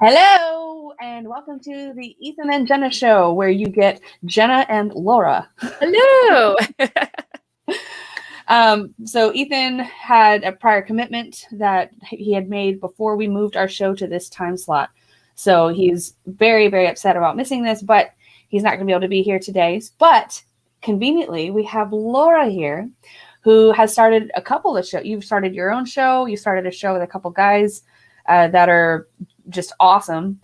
Hello, and welcome to the Ethan and Jenna Show, where you get Jenna and Laura. Hello. So Ethan had a prior commitment that he had made before we moved our show to this time slot. So he's very, very upset about missing this, but he's not going to be able to be here today. But conveniently, we have Laura here, who has started a couple of shows. You've started your own show. You started a show with a couple guys that are just awesome.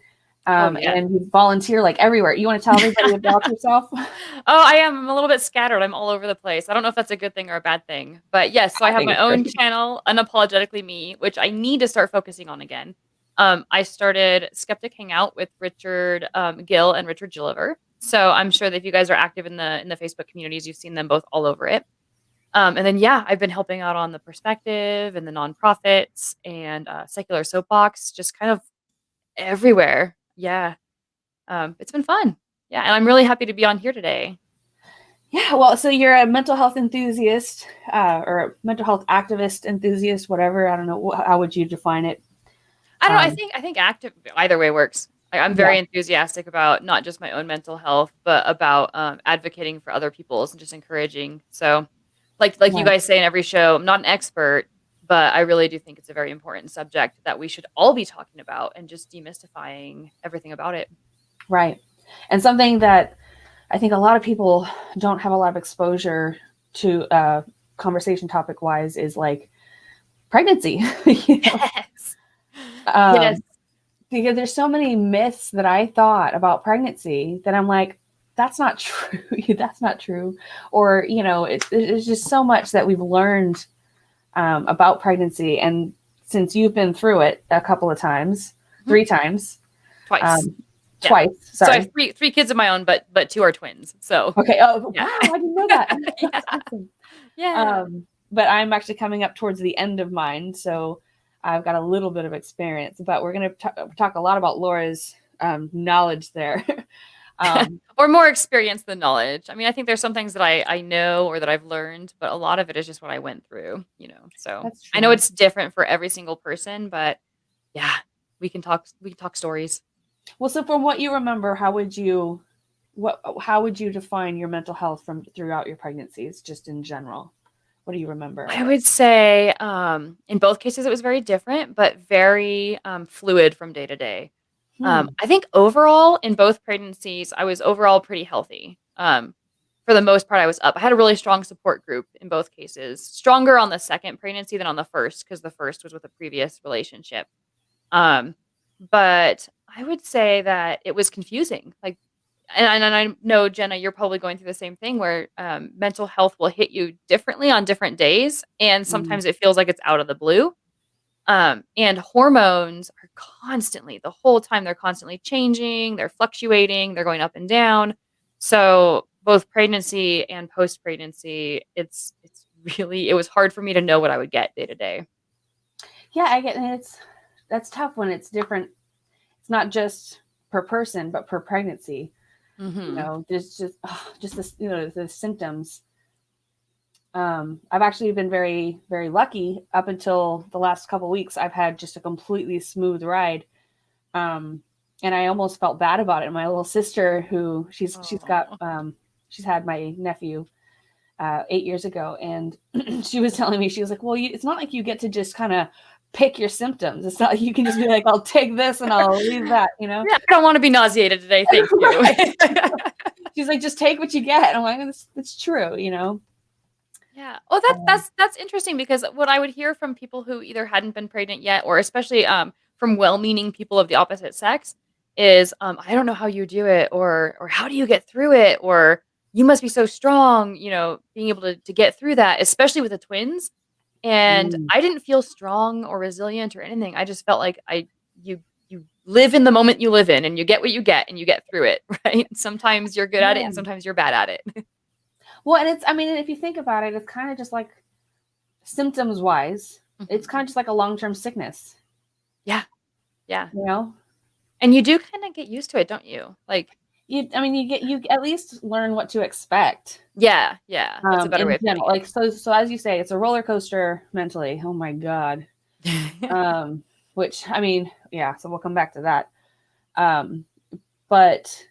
And you volunteer like everywhere. You want to tell everybody about yourself? I am. I'm a little bit scattered. I'm all over the place. I don't know if that's a good thing or a bad thing, but yes, so I have my own channel, Unapologetically Me, which I need to start focusing on again. I started Skeptic Hangout with Richard Gill and Richard Gilliver. So I'm sure that if you guys are active in the Facebook communities, you've seen them both all over it. And then, I've been helping out on the Perspective and the nonprofits and Secular Soapbox, just kind of everywhere. Yeah. It's been fun. Yeah. And I'm really happy to be on here today. Yeah. Well, so you're a mental health enthusiast or a mental health activist enthusiast, whatever. I don't know. How would you define it? I don't know. I think active either way works. I'm very enthusiastic about not just my own mental health, but about advocating for other people's and just encouraging. So like you guys say in every show, I'm not an expert, but I really do think it's a very important subject that we should all be talking about and just demystifying everything about it. Right. And something that I think a lot of people don't have a lot of exposure to conversation topic wise is like pregnancy. Yes. Yes. Because there's so many myths that I thought about pregnancy that I'm like, that's not true. That's not true. Or, it's just so much that we've learned about pregnancy. And since you've been through it a couple of times, 3 times. Twice. Twice. Sorry. So I have three kids of my own, but 2 are twins. So okay. Oh, yeah. Wow! I didn't know that. That's awesome. Yeah. But I'm actually coming up towards the end of mine, so I've got a little bit of experience. But we're going to talk a lot about Laura's knowledge there. Or more experience than knowledge. I mean, I think there's some things that I know or that I've learned, but a lot of it is just what I went through, So I know it's different for every single person, but yeah, we can talk stories. Well, so from what you remember, how would you define your mental health throughout your pregnancies, just in general? What do you remember? I would say in both cases it was very different, but very fluid from day to day. I think overall in both pregnancies, I was overall pretty healthy. For the most part, I was up. I had a really strong support group in both cases. Stronger on the second pregnancy than on the first, because the first was with a previous relationship. But I would say that it was confusing. Like, and I know, Jenna, you're probably going through the same thing where mental health will hit you differently on different days. And sometimes it feels like it's out of the blue. And hormones are the whole time, they're constantly changing, they're fluctuating, they're going up and down. So both pregnancy and post-pregnancy, it was hard for me to know what I would get day to day. Yeah, I get it. That's tough when it's different. It's not just per person, but per pregnancy. There's just this, the symptoms. I've actually been very, very lucky up until the last couple of weeks. I've had just a completely smooth ride. And I almost felt bad about it. My little sister, who she's had my nephew 8 years ago. And she was telling me, she was like, well, it's not like you get to just kind of pick your symptoms. It's not like you can just be like, I'll take this and I'll leave that, Yeah, I don't want to be nauseated today. Thank you. She's like, just take what you get. And I'm like, it's true, Yeah. Oh, that's interesting, because what I would hear from people who either hadn't been pregnant yet, or especially from well-meaning people of the opposite sex, is I don't know how you do it, or how do you get through it, or you must be so strong, being able to get through that, especially with the twins. And I didn't feel strong or resilient or anything. I just felt like you live in the moment you live in, and you get what you get, and you get through it, right? Sometimes you're good at it, and sometimes you're bad at it. Well, and if you think about it, it's kind of just like symptoms wise, it's kind of just like a long-term sickness. Yeah. Yeah. And you do kind of get used to it, don't you? Like, you at least learn what to expect. Yeah. That's a better way of putting it. Like, so as you say, it's a roller coaster mentally. Oh my God. Which, so we'll come back to that. But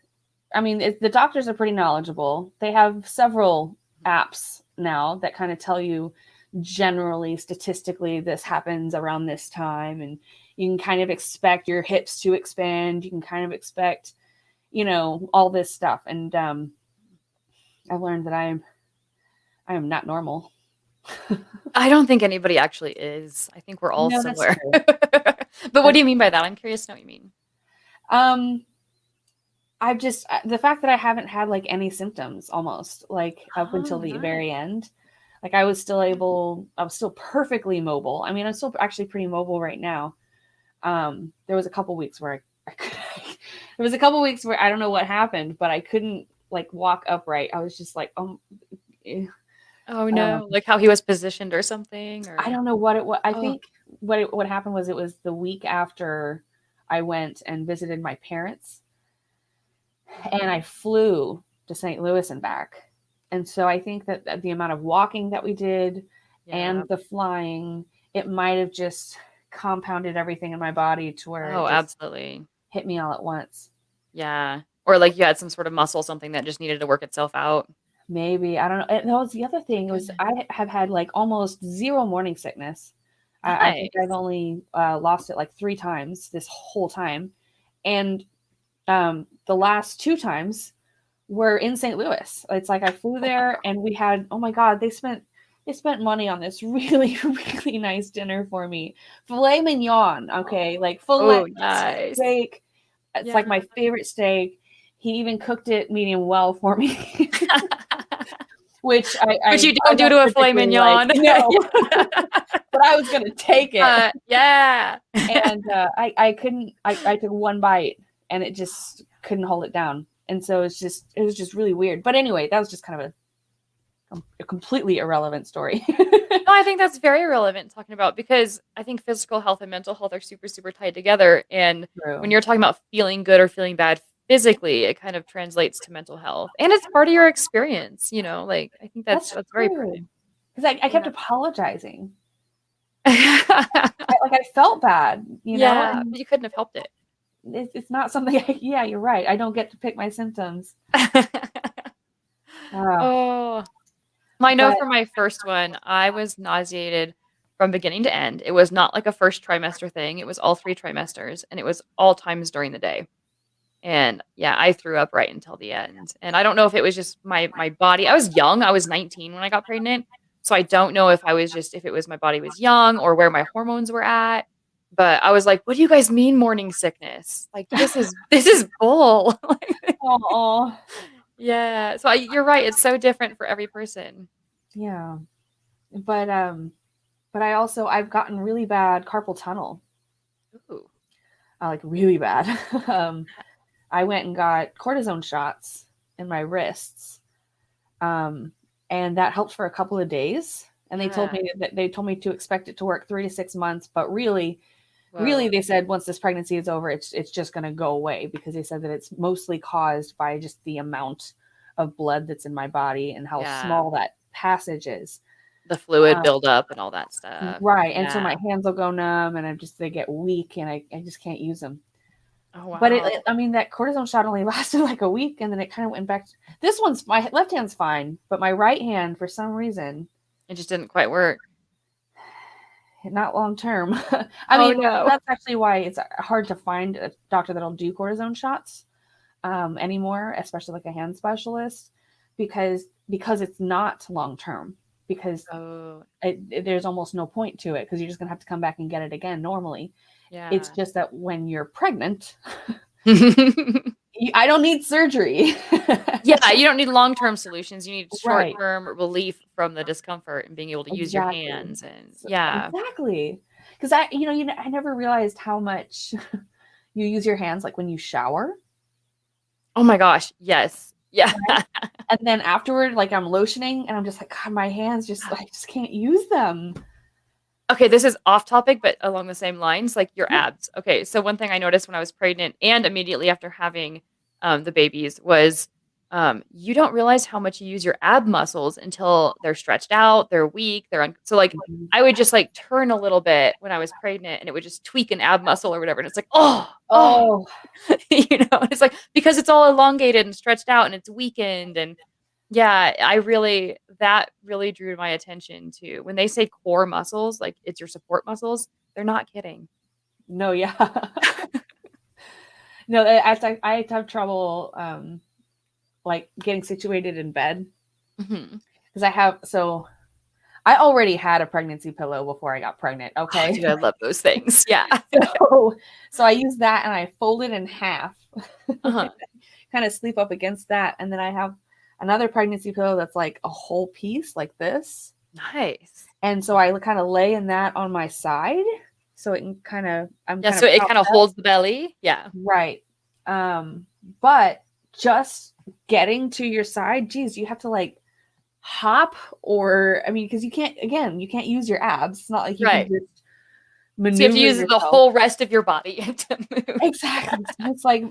I mean, the doctors are pretty knowledgeable. They have several apps now that kind of tell you generally, statistically, this happens around this time. And you can kind of expect your hips to expand. You can kind of expect, all this stuff. And I've learned that I am not normal. I don't think anybody actually is. I think we're all No, somewhere. But what do you mean by that? I'm curious to know what you mean. I've just, the fact that I haven't had like any symptoms almost like up until the very end, like I was still perfectly mobile. I mean, I'm still actually pretty mobile right now. There was a couple weeks where there was a couple weeks where I don't know what happened, but I couldn't like walk upright. I was just like, oh no, like how he was positioned or something, or I don't know what it was. I think what happened was it was the week after I went and visited my parents. And I flew to St. Louis and back. And so I think that the amount of walking that we did and the flying, it might have just compounded everything in my body to where it just absolutely hit me all at once. Yeah. Or like you had some sort of muscle, something that just needed to work itself out. Maybe. I don't know. And that was the other thing was I have had like almost zero morning sickness. Nice. I think I've only lost it like 3 times this whole time. And the last 2 times were in St. Louis. It's like I flew there and we had, oh my God, they spent money on this really, really nice dinner for me. Filet mignon. Okay. Like filet nice steak. It's like my favorite steak. He even cooked it medium well for me. Which you don't do to a filet mignon. No. But I was going to take it. Yeah. And I couldn't, I took one bite and it just couldn't hold it down. And so it was just really weird. But anyway, that was just kind of a completely irrelevant story. No, I think that's very relevant talking about, because I think physical health and mental health are super, super tied together. And when you're talking about feeling good or feeling bad physically, it kind of translates to mental health. And it's part of your experience, like I think that's very important. Because I kept apologizing. I felt bad, Yeah, but you couldn't have helped it. It's not something. You're right. I don't get to pick my symptoms. Well, I know for my first one, I was nauseated from beginning to end. It was not like a first trimester thing. It was all 3 trimesters, and it was all times during the day. And I threw up right until the end. And I don't know if it was just my body. I was young. I was 19 when I got pregnant. So I don't know if it was my body was young or where my hormones were at. But I was like, what do you guys mean morning sickness? Like, this is bull. Oh. Yeah. So you're right. It's so different for every person. Yeah. But I've gotten really bad carpal tunnel. Ooh. Like really bad. I went and got cortisone shots in my wrists. And that helped for a couple of days. And they told me to expect it to work 3 to 6 months, but really they said once this pregnancy is over, it's just going to go away, because they said that it's mostly caused by just the amount of blood that's in my body and how small that passage is. The fluid buildup and all that stuff. Right. And so my hands will go numb and they get weak and I just can't use them. Oh, wow. But that cortisone shot only lasted like a week, and then it kind of went back. This one's, my left hand's fine, but my right hand, for some reason, it just didn't quite work. Not long term. That's actually why it's hard to find a doctor that'll do cortisone shots anymore, especially like a hand specialist, because it's not long term. Because there's almost no point to it, because you're just gonna have to come back and get it again normally. Yeah. It's just that when you're pregnant, I don't need surgery. Yeah, you don't need long-term solutions. You need short-term relief from the discomfort and being able to use your hands. And exactly. Because I never realized how much you use your hands, like when you shower. Oh my gosh, yes. Yeah. Right? And then afterward, like I'm lotioning and I'm just like, God, my hands I just can't use them. Okay, this is off topic, but along the same lines, like your abs. Okay, so one thing I noticed when I was pregnant and immediately after having the babies was you don't realize how much you use your ab muscles until they're stretched out, they're weak, so like I would just like turn a little bit when I was pregnant and it would just tweak an ab muscle or whatever. And it's like, oh, it's like, because it's all elongated and stretched out and it's weakened. And yeah, that really drew my attention to when they say core muscles, like it's your support muscles. They're not kidding. No, yeah. No, I have trouble like getting situated in bed because I already had a pregnancy pillow before I got pregnant. Okay. Oh, dude, I love those things. Yeah. So I use that and I fold it in half, kind of sleep up against that. And then I have another pregnancy pillow that's like a whole piece like this. Nice. And so I kind of lay in that on my side. So it can kind of, so it kind of holds the belly. Yeah. Right. But just getting to your side, geez, you have to like hop because you can't use your abs. It's not like you can just maneuver. So you have to use the whole rest of your body to move. Exactly. It's like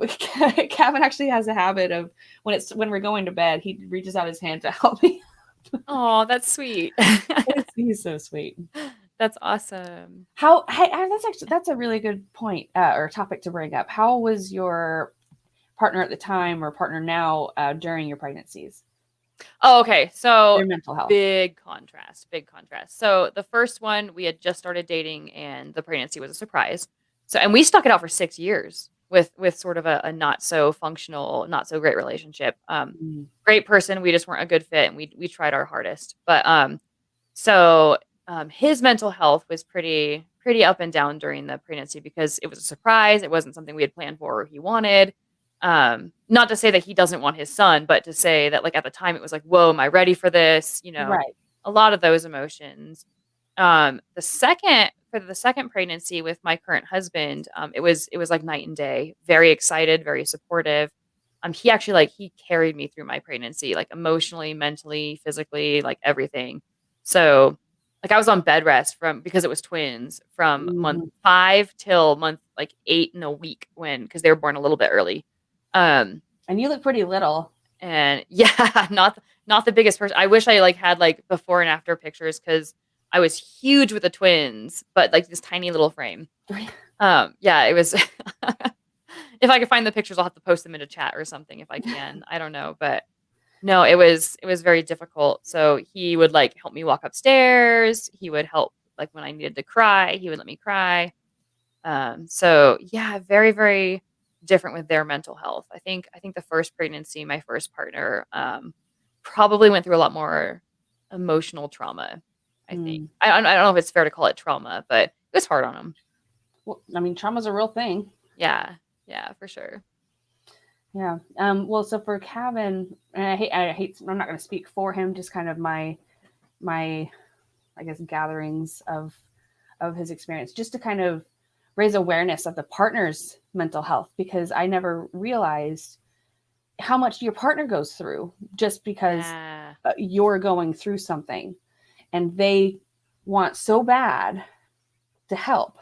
Kevin actually has a habit of when we're going to bed, he reaches out his hand to help me. Oh, that's sweet. He's so sweet. That's awesome. That's a really good point or topic to bring up. How was your partner at the time or partner now during your pregnancies? Oh, okay. So your mental health. Big contrast. So the first one, we had just started dating and the pregnancy was a surprise. So, and we stuck it out for 6 years with sort of a not so functional, not so great relationship. Great person. We just weren't a good fit and we tried our hardest. But his mental health was pretty up and down during the pregnancy because it was a surprise. It wasn't something we had planned for or he wanted. Not to say that he doesn't want his son, but to say that like at the time it was like, whoa, am I ready for this? Right. A lot of those emotions. For the second pregnancy with my current husband, it was like night and day, very excited, very supportive. He actually he carried me through my pregnancy, like emotionally, mentally, physically, like everything. So I was on bed rest because it was twins from month 5 till month 8 in a week because they were born a little bit early. And you look pretty little. And yeah, not the biggest person. I wish I had before and after pictures because I was huge with the twins, but this tiny little frame. Yeah, it was. If I could find the pictures, I'll have to post them in a chat or something if I can. I don't know, but no, it was very difficult. So he would help me walk upstairs. He would help when I needed to cry. He would let me cry. So yeah, very, very different with their mental health. I think the first pregnancy, my first partner, probably went through a lot more emotional trauma. I think I don't know if it's fair to call it trauma, but it was hard on him. Well, I mean, trauma's a real thing. Yeah, for sure. Yeah. Well, so for Kevin, and I hate, I'm not going to speak for him, just kind of my, I guess, gatherings of his experience, just to kind of raise awareness of the partner's mental health, because I never realized how much your partner goes through just because you're going through something and they want so bad to help.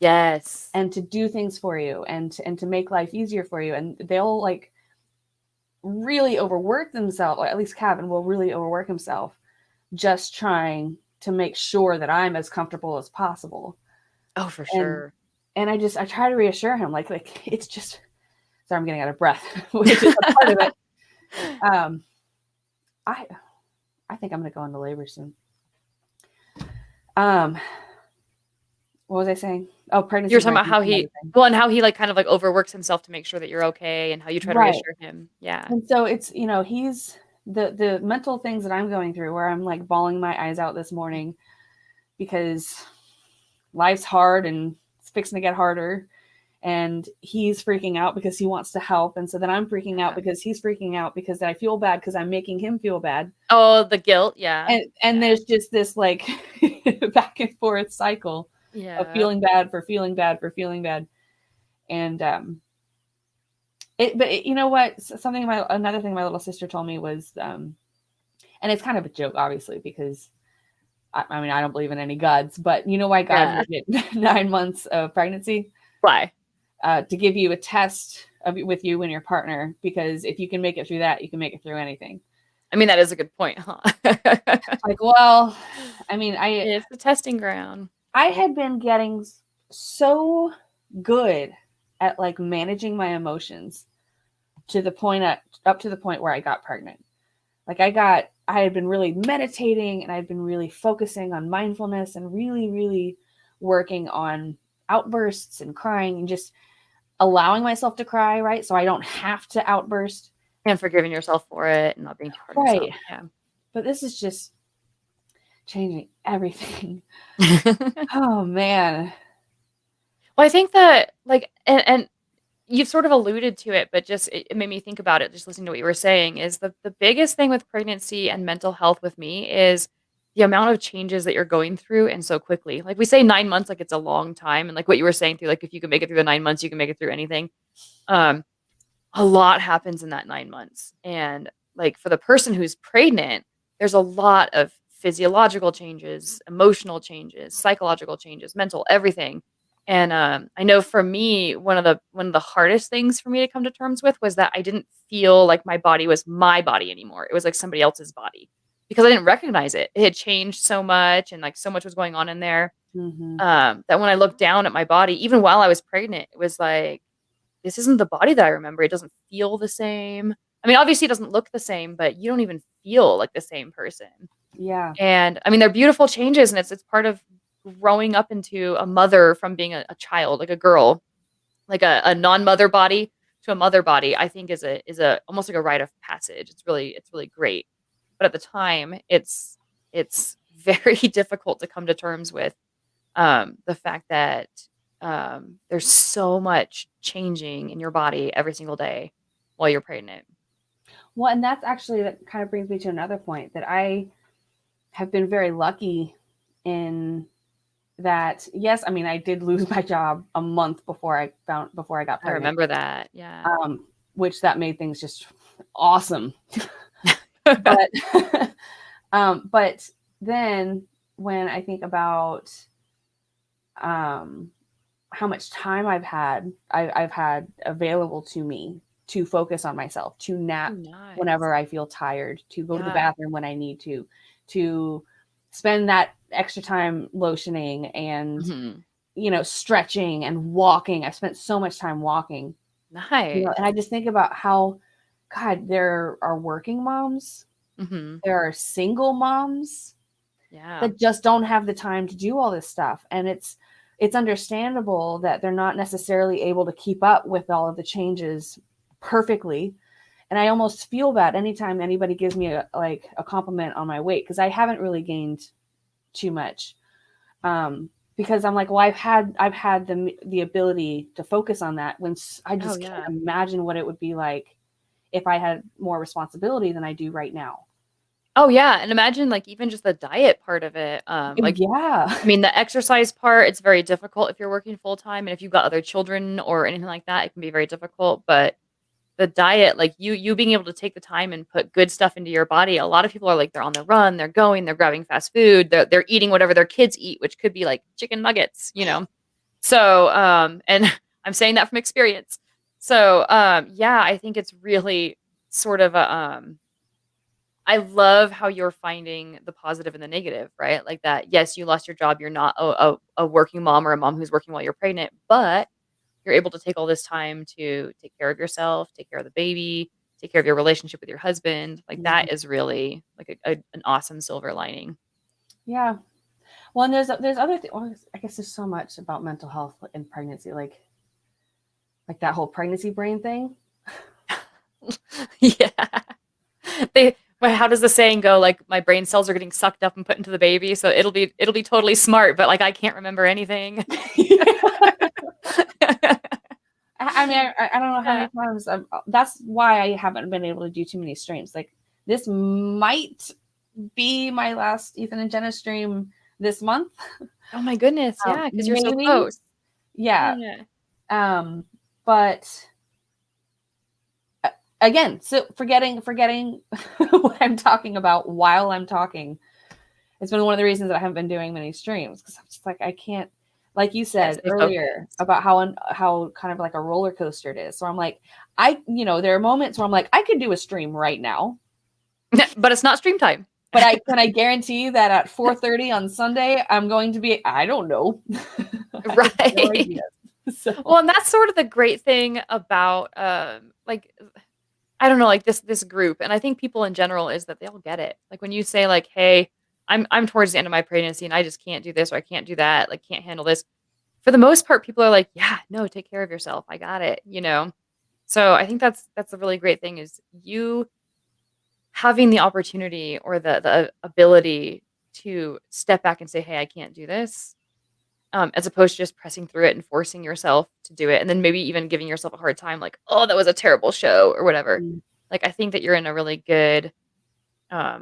Yes. And to do things for you and to make life easier for you. And they'll really overwork themselves, or at least Kevin will really overwork himself just trying to make sure that I'm as comfortable as possible. Oh, for sure. And I try to reassure him, it's just, sorry, I'm getting out of breath, which is a part of it. I think I'm going to go into labor soon. What was I saying? Oh, pregnancy. You're talking about how he kind of overworks himself to make sure that you're okay and how you try to reassure him. Yeah. And so it's, he's the mental things that I'm going through where I'm bawling my eyes out this morning because life's hard and it's fixing to get harder. And he's freaking out because he wants to help. And so then I'm freaking out because he's freaking out because I feel bad because I'm making him feel bad. Oh, the guilt. Yeah. And there's just this back and forth cycle. Yeah. Of feeling bad for feeling bad for feeling bad. And you know what? Another thing my little sister told me was, and it's kind of a joke, obviously, because I mean, I don't believe in any gods, but you know why God made it 9 months of pregnancy? Why? To give you a test with you and your partner, because if you can make it through that, you can make it through anything. I mean, that is a good point, huh? Like, well, I mean, it's the testing ground. I had been getting so good at like managing my emotions to the point up to the point where I got pregnant. Like I had been really meditating, and I'd been really focusing on mindfulness and really, really working on outbursts and crying and just allowing myself to cry, right? So I don't have to outburst. And forgiving yourself for it and not being too hard on yourself. Yeah. But this is just changing everything. Oh man. Well, I think that like, and you've sort of alluded to it, but just it made me think about it just listening to what you were saying, is the biggest thing with pregnancy and mental health with me is the amount of changes that you're going through and so quickly. Like we say 9 months, like it's a long time. And like what you were saying through, like if you can make it through the 9 months, you can make it through anything. A lot happens in that 9 months. And like for the person who's pregnant, there's a lot of physiological changes, emotional changes, psychological changes, mental, everything. And I know for me, one of the hardest things for me to come to terms with was that I didn't feel like my body was my body anymore. It was like somebody else's body, because I didn't recognize it. It had changed so much, and like so much was going on in there. That when I looked down at my body, even while I was pregnant, it was like, this isn't the body that I remember. It doesn't feel the same. I mean, obviously it doesn't look the same, but you don't even feel like the same person. Yeah. And I mean, they're beautiful changes, and it's part of growing up into a mother from being a child, like a girl, like a non-mother body to a mother body. I think is a almost like a rite of passage. It's really great. But at the time, it's very difficult to come to terms with the fact that there's so much changing in your body every single day while you're pregnant. Well, and that kind of brings me to another point, that I have been very lucky in that. Yes, I mean, I did lose my job a month before I got pregnant. I remember that. Yeah. Which that made things just awesome. but but then when I think about how much time I've had available to me to focus on myself, to nap whenever I feel tired, to go to the bathroom when I need to spend that extra time lotioning and, stretching and walking. I've spent so much time walking. Nice. And I just think about how, God, there are working moms. There are single moms that just don't have the time to do all this stuff. And it's understandable that they're not necessarily able to keep up with all of the changes perfectly. And I almost feel bad anytime anybody gives me a compliment on my weight, because I haven't really gained too much. Because I'm like, well, I've had the ability to focus on that, when I just can't imagine what it would be like if I had more responsibility than I do right now. Oh yeah. And imagine like even just the diet part of it. I mean, the exercise part, it's very difficult if you're working full time, and if you've got other children or anything like that, it can be very difficult. But the diet, like you being able to take the time and put good stuff into your body. A lot of people are like, they're on the run, they're grabbing fast food, they're eating whatever their kids eat, which could be like chicken nuggets, So, and I'm saying that from experience. So, I think it's really sort of I love how you're finding the positive and the negative, right? Like that, yes, you lost your job. You're not a working mom or a mom who's working while you're pregnant, but you're able to take all this time to take care of yourself, take care of the baby, take care of your relationship with your husband. Like that is really like an awesome silver lining. Yeah. Well, and there's other things. Well, I guess there's so much about mental health in pregnancy, like that whole pregnancy brain thing. Yeah. How does the saying go? Like, my brain cells are getting sucked up and put into the baby, so it'll be totally smart, but like I can't remember anything. I mean, I don't know how many times. That's why I haven't been able to do too many streams. Like, this might be my last Ethan and Jenna stream this month. Oh my goodness! Yeah, because you're so close. Yeah. But again, so forgetting what I'm talking about while I'm talking, it's been one of the reasons that I haven't been doing many streams, because I'm just like, I can't. like you said earlier about how kind of like a roller coaster it is. So I'm like, there are moments where I'm like, I could do a stream right now, but it's not stream time. But can I guarantee that at 4:30 on Sunday, I'm going to be, I don't know. Right. No idea. So. Well, and that's sort of the great thing about, like, I don't know, like this group. And I think people in general is that they all get it. Like when you say like, hey, I'm towards the end of my pregnancy and I just can't do this or I can't do that. Like can't handle this. For the most part, people are like, yeah, no, take care of yourself. I got it. So I think that's a really great thing is you having the opportunity or the ability to step back and say, hey, I can't do this, as opposed to just pressing through it and forcing yourself to do it. And then maybe even giving yourself a hard time, like, oh, that was a terrible show or whatever. Like, I think that you're in a really good, I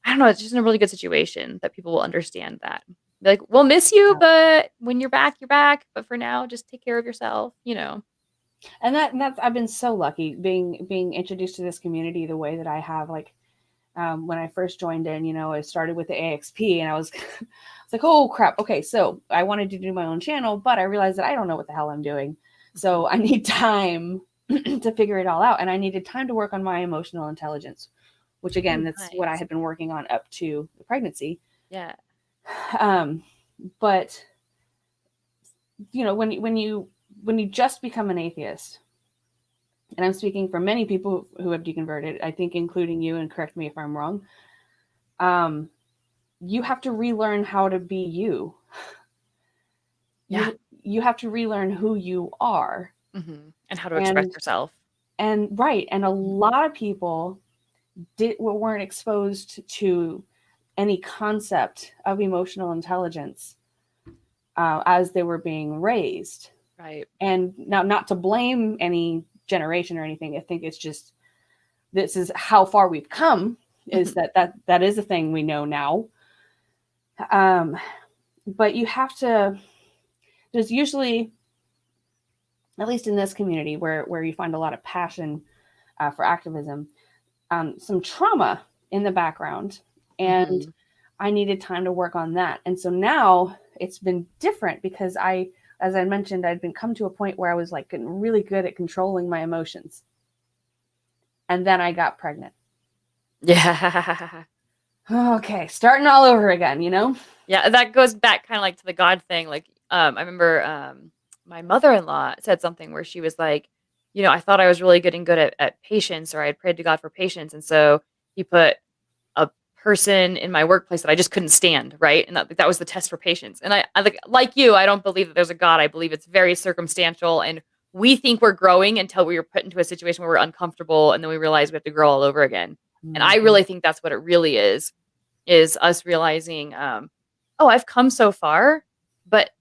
don't know, it's just in a really good situation that people will understand that. Like, we'll miss you, but when you're back, you're back. But for now, just take care of yourself, And that's I've been so lucky being introduced to this community the way that I have. Like when I first joined in, I started with the AXP and I was like, oh crap. Okay, so I wanted to do my own channel, but I realized that I don't know what the hell I'm doing. So I need time to figure it all out. And I needed time to work on my emotional intelligence, which again, that's what I had been working on up to the pregnancy. Yeah. But when you just become an atheist, and I'm speaking for many people who have deconverted, I think including you, and correct me if I'm wrong, you have to relearn how to be you. Yeah. You have to relearn who you are. Mm-hmm. And how to express yourself. And right. And a lot of people weren't exposed to any concept of emotional intelligence as they were being raised. Right. And now, not to blame any generation or anything. I think it's just, this is how far we've come, is that is a thing we know now. But you have to, there's usually, at least in this community where you find a lot of passion for activism, some trauma in the background. And I needed time to work on that. And so now it's been different because as I mentioned, I'd come to a point where I was like getting really good at controlling my emotions. And then I got pregnant. Yeah. Okay. Starting all over again, Yeah. That goes back kind of like to the God thing. Like, I remember my mother-in-law said something where she was like, I thought I was really good at patience, or I had prayed to God for patience. And so he put a person in my workplace that I just couldn't stand. Right. And that was the test for patience. And I like you, I don't believe that there's a God. I believe it's very circumstantial, and we think we're growing until we were put into a situation where we're uncomfortable. And then we realize we have to grow all over again. And I really think that's what it really is us realizing, oh, I've come so far, but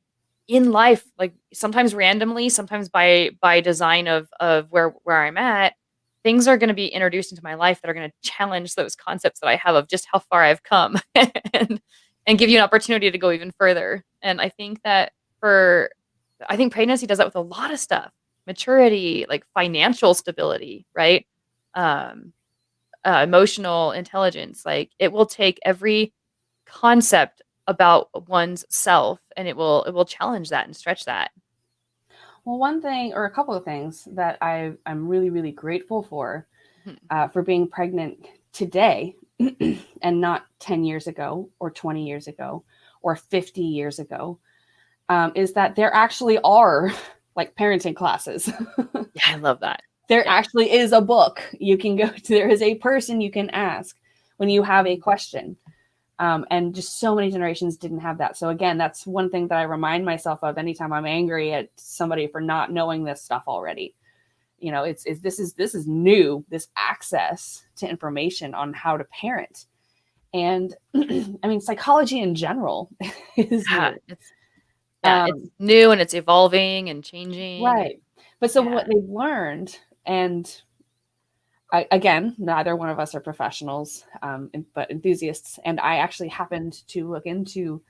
in life, like sometimes randomly, sometimes by design of where I'm at, things are going to be introduced into my life that are going to challenge those concepts that I have of just how far I've come and give you an opportunity to go even further. And I think that I think pregnancy does that with a lot of stuff, maturity, like financial stability, right? Emotional intelligence. Like it will take every concept about one's self and it will challenge that and stretch that. Well, one thing, or a couple of things that I'm really, really grateful for being pregnant today and not 10 years ago or 20 years ago or 50 years ago, is that there actually are like parenting classes. Yeah, I love that. There actually is a book you can go to. There is a person you can ask when you have a question. And just so many generations didn't have that. So again, that's one thing that I remind myself of anytime I'm angry at somebody for not knowing this stuff already. This is new, this access to information on how to parent. And I mean, psychology in general is new. It's new and it's evolving and changing. Right. But so what they've learned, and again, neither one of us are professionals, but enthusiasts. And I actually happened to look into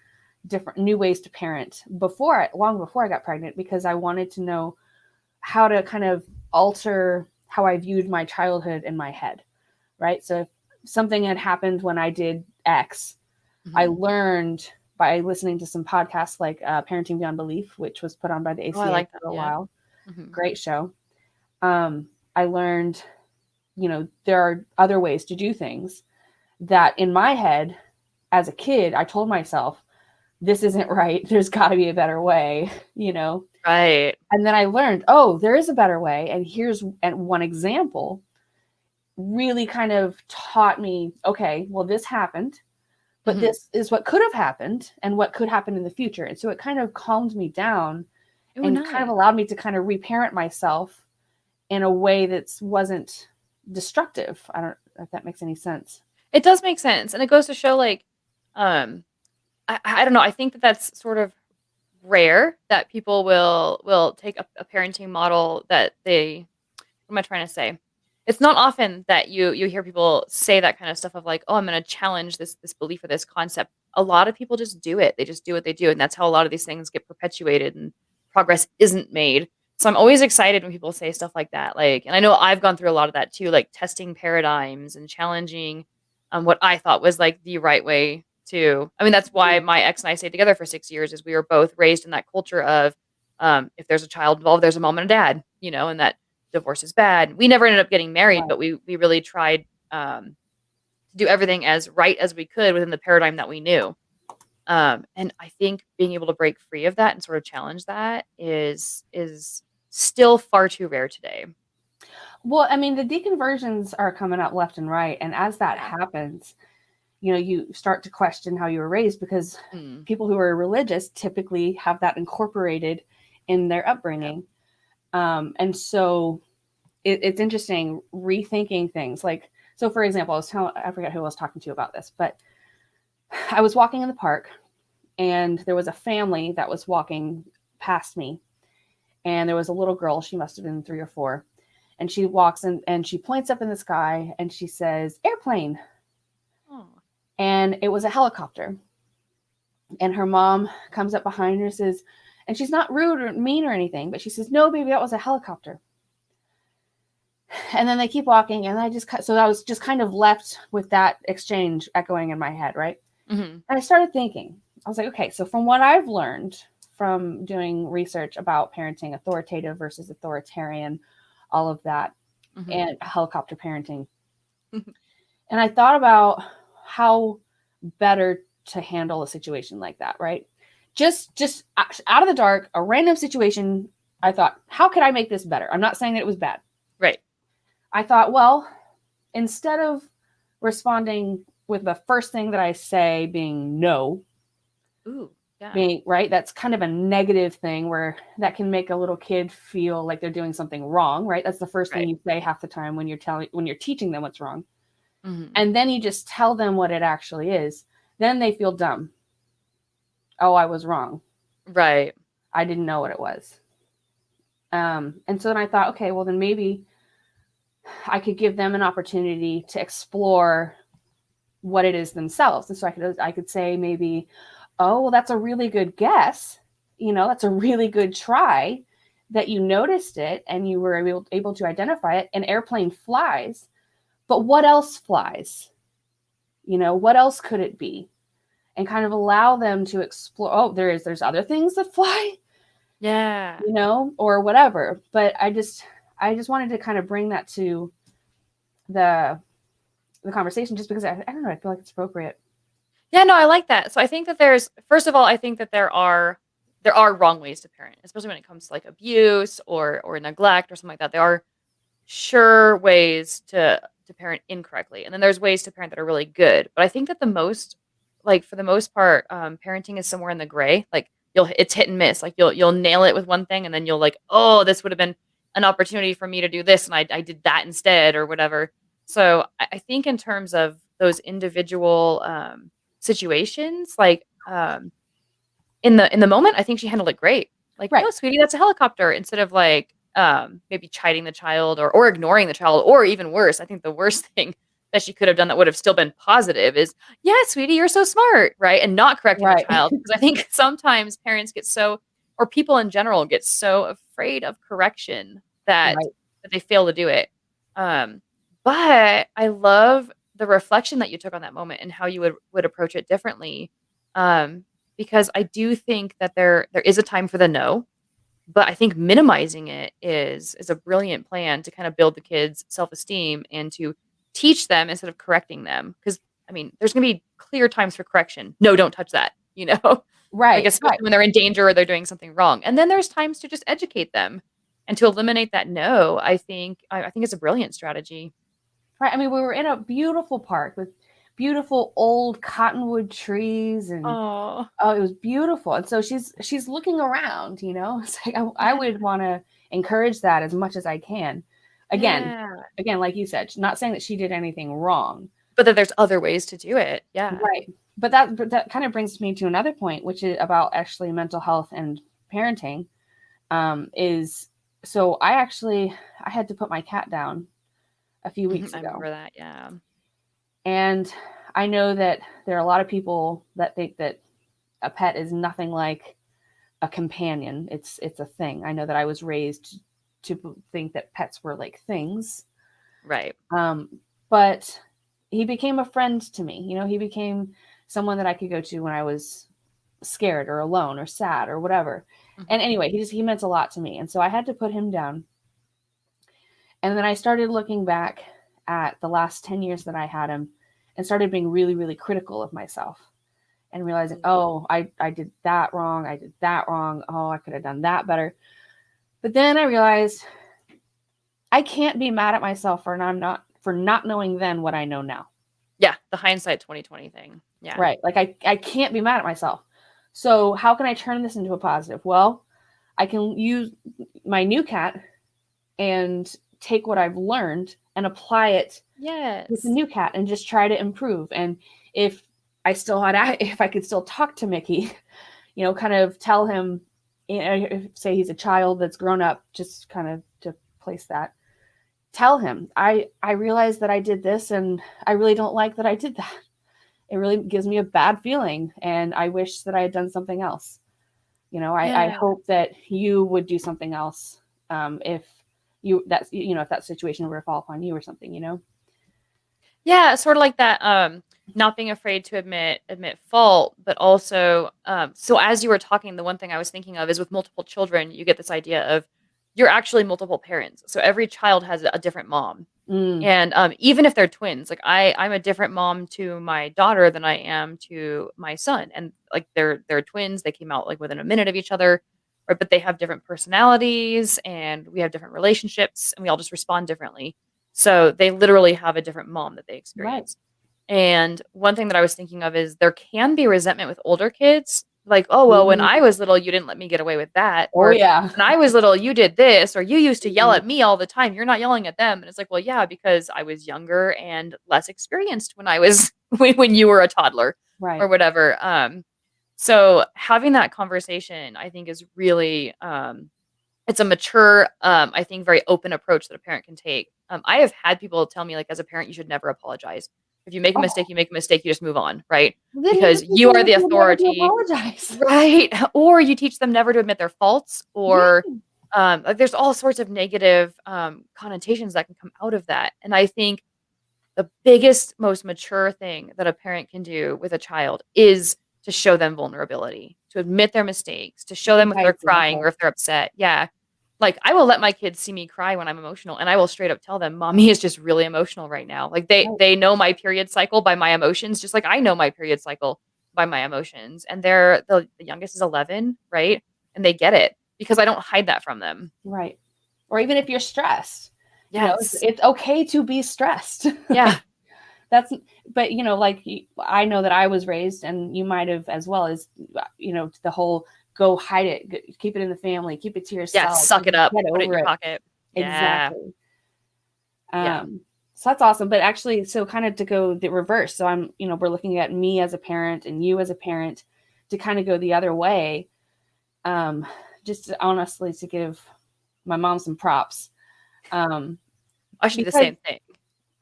different new ways to parent long before I got pregnant, because I wanted to know how to kind of alter how I viewed my childhood in my head. Right. So if something had happened when I did X, I learned by listening to some podcasts like Parenting Beyond Belief, which was put on by the ACA I like that. for a Yeah. while. Great show. I learned, there are other ways to do things that in my head as a kid, I told myself, this isn't right. There's got to be a better way, Right. And then I learned, oh, there is a better way. And here's one example really kind of taught me, okay, well, this happened, but this is what could have happened and what could happen in the future. And so it kind of calmed me down and kind of allowed me to kind of reparent myself in a way that wasn't destructive. I don't know if that makes any sense. It does make sense. And it goes to show like, I don't know. I think that that's sort of rare that people will take a parenting model that what am I trying to say? It's not often that you hear people say that kind of stuff of like, oh, I'm going to challenge this belief or this concept. A lot of people just do it. They just do what they do. And that's how a lot of these things get perpetuated and progress isn't made. So I'm always excited when people say stuff like that. Like, and I know I've gone through a lot of that too, like testing paradigms and challenging what I thought was like the right way to, I mean, that's why my ex and I stayed together for 6 years, is we were both raised in that culture of if there's a child involved, there's a mom and a dad, and that divorce is bad. We never ended up getting married, Right. but we really tried to do everything as right as we could within the paradigm that we knew. And I think being able to break free of that and sort of challenge that is still far too rare today. Well, I mean, the deconversions are coming up left and right. And as that happens, you start to question how you were raised, because people who are religious typically have that incorporated in their upbringing. And so it's interesting rethinking things. Like, so for example, I forget who I was talking to about this, but I was walking in the park and there was a family that was walking past me, and there was a little girl. She must have been 3 or 4. And she walks in and she points up in the sky and she says, airplane. Oh. And it was a helicopter. And her mom comes up behind her and says, and she's not rude or mean or anything, but she says, no, baby, that was a helicopter. And then they keep walking, and I was just kind of left with that exchange echoing in my head, right? And I started thinking, I was like, okay, so from what I've learned from doing research about parenting, authoritative versus authoritarian, all of that, and helicopter parenting. And I thought about how better to handle a situation like that, right? Just out of the dark, a random situation. I thought, how could I make this better? I'm not saying that it was bad. Right. I thought, well, instead of responding with the first thing that I say being no, being right, that's kind of a negative thing where that can make a little kid feel like they're doing something wrong, right? That's the first thing you say half the time when you're teaching them what's wrong. And then you just tell them what it actually is. Then they feel dumb. Oh, I was wrong. Right. I didn't know what it was. And so then I thought, okay, well then maybe I could give them an opportunity to explore what it is themselves. And so I could say maybe, oh, well, that's a really good guess. That's a really good try that you noticed it and you were able to identify it. An airplane flies, but what else flies? What else could it be? And kind of allow them to explore. Oh, there's other things that fly. Yeah. Or whatever. But I just wanted to kind of bring that to the conversation, just because I don't know, I feel like it's appropriate. Yeah, no, I like that. So I think that first of all, I think that there are wrong ways to parent, especially when it comes to like abuse or neglect or something like that. There are sure ways to parent incorrectly. And then there's ways to parent that are really good. But I think that for the most part, parenting is somewhere in the gray. Like it's hit and miss. Like you'll nail it with one thing, and then you'll like, oh, this would have been an opportunity for me to do this, and I did that instead or whatever. So I think in terms of those individual situations, like in the moment, I think she handled it great. Like, no, sweetie, that's a helicopter, instead of like maybe chiding the child or ignoring the child, or even worse. I think the worst thing that she could have done that would have still been positive is, yeah, sweetie, you're so smart, right? And not correcting the child. Because I think sometimes parents or people in general get so afraid of correction that they fail to do it. But I love the reflection that you took on that moment and how you would approach it differently. because I do think that there is a time for the no, but I think minimizing it is a brilliant plan to kind of build the kids' self-esteem and to teach them instead of correcting them. Because I mean, there's gonna be clear times for correction. No, don't touch that, you know? Like, Right, especially right, when they're in danger or they're doing something wrong. And then there's times to just educate them and to eliminate that no, I think it's a brilliant strategy. right. I mean, we were in a beautiful park with beautiful old cottonwood trees, and Oh, oh, it was beautiful. And so she's looking around, you know. It's like I yeah. would want to encourage that as much as I can. Again, Yeah. again, like you said, not saying that she did anything wrong. But then there's other ways to do it. Yeah. Right. But that kind of brings me to another point, which is about actually mental health and parenting. Is so I had to put my cat down a few weeks I ago. remember that. Yeah. And I know that there are a lot of people that think that a pet is nothing like a companion. It's a thing. I know that I was raised to think that pets were like things. Right. But he became a friend to me. You know, he became someone that I could go to when I was scared or alone or sad or whatever. And Mhm. anyway, he meant a lot to me. And so I had to put him down. And then I started looking back at the last 10 years that I had him and started being really, really critical of myself and realizing, Mm. oh, I did that wrong. I did that wrong. Oh, I could have done that better. But then I realized I can't be mad at myself for not knowing then what I know now. Yeah. The hindsight 2020 thing. Yeah. Right. Like I can't be mad at myself. So how can I turn this into a positive? Well, I can use my new cat and take what I've learned and apply it with the Yes. new cat and just try to improve. And if if I could still talk to Mickey, you know, kind of tell him, you know, say he's a child that's grown up, just kind of to place that, tell him, I realized that I did this and I really don't like that I did that. It really gives me a bad feeling and I wish that I had done something else. You know, I Yeah. hope that you would do something else, if if that situation were to fall upon you or something, you know. Yeah, sort of like that, not being afraid to admit fault, but also, so as you were talking, the one thing I was thinking of is with multiple children, you get this idea of you're actually multiple parents. So every child has a different mom. Mm, And even if they're twins, like I'm a different mom to my daughter than I am to my son. And like they're twins, they came out like within a minute of each other, right? But they have different personalities and we have different relationships and we all just respond differently. So they literally have a different mom that they right. experience. And one thing that I was thinking of is there can be resentment with older kids. Like, oh, well, when Mhm. I was little, you didn't let me get away with that. Oh Or yeah. when I was little, you did this, or you used to yell Mhm. at me all the time. You're not yelling at them. And it's like, well, yeah, because I was younger and less experienced when I was when you were a toddler or Right. whatever. So having that conversation, I think, is really it's a mature, I think, very open approach that a parent can take. I have had people tell me, like, as a parent, you should never apologize. If you make a Oh, mistake, you make a mistake, you just move on, right? then you Because just teach you them are that the you never to authority. apologize. Right, or you teach them never to admit their faults Yeah. or, like, there's all sorts of negative, connotations that can come out of that, and I think the biggest, most mature thing that a parent can do with a child is to show them vulnerability, to admit their mistakes, to show them if Right. they're crying Example. or if they're upset. Yeah. Like, I will let my kids see me cry when I'm emotional, and I will straight up tell them, "Mommy is just really emotional right now." Like, Right. they know my period cycle by my emotions, just like I know my period cycle by my emotions, and the youngest is 11, right? And they get it because I don't hide that from them. Right. Or even if you're stressed, you know, Yes. it's okay to be stressed. Yeah. That's but you know, like I know that I was raised, and you might have as well as you know the whole go hide it, keep it in the family, keep it to Yeah, yourself, suck it up, get put it in over your it. pocket. Yeah. Exactly. Yeah. So that's awesome. But actually, so kind of to go the reverse. So we're looking at me as a parent and you as a parent to kind of go the other way. Um, just honestly to give my mom some props. Um, I should do the because, same thing.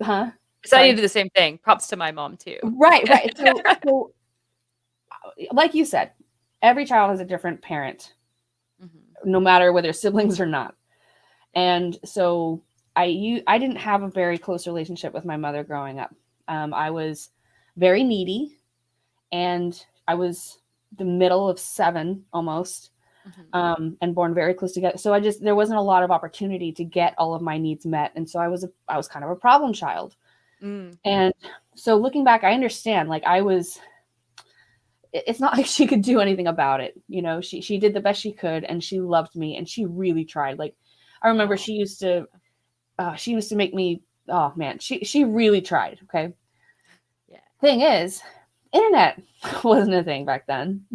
huh? So I need to Sorry. do the same thing. Props to my mom too. Right, right. So like you said, every child has a different parent, Mhm. no matter whether siblings or not. And so I didn't have a very close relationship with my mother growing up. I was very needy, and I was the middle of 7 almost, Mm-hmm. and born very close together. So there wasn't a lot of opportunity to get all of my needs met. And so I was kind of a problem child. Mm. And so looking back, I understand, like it's not like she could do anything about it. You know, she did the best she could, and she loved me, and she really tried. Like, I remember she used to make me, oh man, she really tried. Okay. Yeah. Thing is, internet wasn't a thing back then.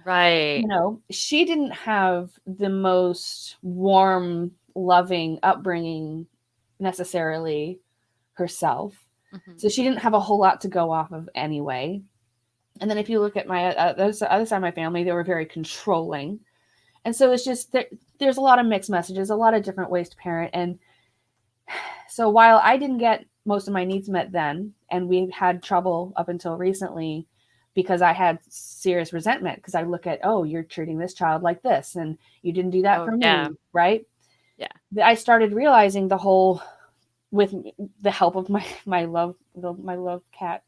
Right. You know, she didn't have the most warm, loving upbringing necessarily herself. Mm-hmm. So she didn't have a whole lot to go off of anyway. And then if you look at my other side of my family, they were very controlling. And so it's just there's a lot of mixed messages, a lot of different ways to parent. And so while I didn't get most of my needs met then, and we had trouble up until recently because I had serious resentment, because I look at, oh, you're treating this child like this, and you didn't do that for Yeah. me, right? Yeah. I started realizing with the help of my love cat,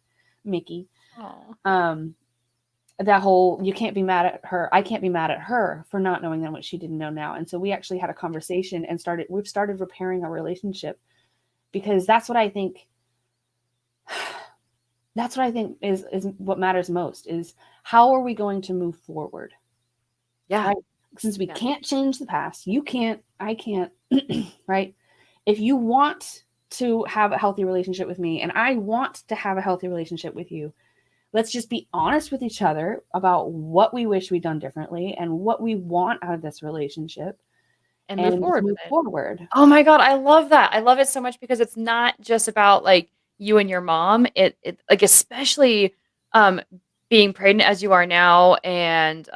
Mickey. Oh. That whole, you can't be mad at her. I can't be mad at her for not knowing then what she didn't know now. And so we actually had a conversation and we've started repairing our relationship, because that's what I think is what matters most, is how are we going to move forward? Yeah. Right? Since we can't change the past, you can't, I can't, right? If you want to have a healthy relationship with me, and I want to have a healthy relationship with you, let's just be honest with each other about what we wish we'd done differently and what we want out of this relationship, And move forward with it. Forward. Oh my God, I love that. I love it so much, because it's not just about like you and your mom. It like, especially being pregnant as you are now, and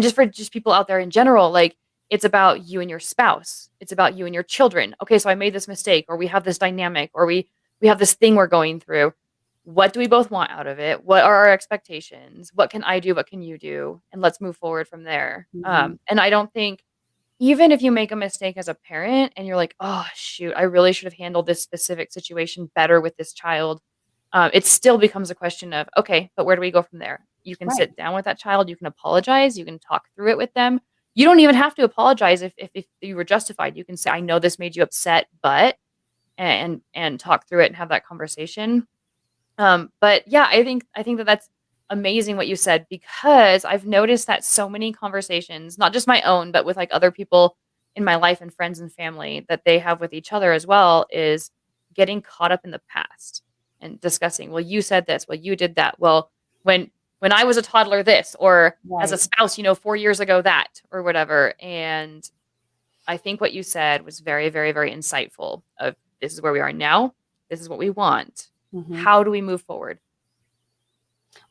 just for just people out there in general, like, it's about you and your spouse. It's about you and your children. Okay, so I made this mistake, or we have this dynamic, or we have this thing we're going through. What do we both want out of it? What are our expectations? What can I do? What can you do? And let's move forward from there. Mm-hmm. And I don't think, even if you make a mistake as a parent and you're like, oh, shoot, I really should have handled this specific situation better with this child, it still becomes a question of, okay, but where do we go from there? You can sit down with that child. You can apologize. You can talk through it with them. You don't even have to apologize if you were justified. You can say, I know this made you upset, but, and talk through it and have that conversation. But yeah, I think that that's amazing what you said, because I've noticed that so many conversations, not just my own, but with like other people in my life and friends and family, that they have with each other as well, is getting caught up in the past and discussing, well, you said this, well, you did that. Well, when I was a toddler, this, or as a spouse, 4 years ago, that, or whatever. And I think what you said was very, very, very insightful. Of, this is where we are now. This is what we want. Mm-hmm. How do we move forward?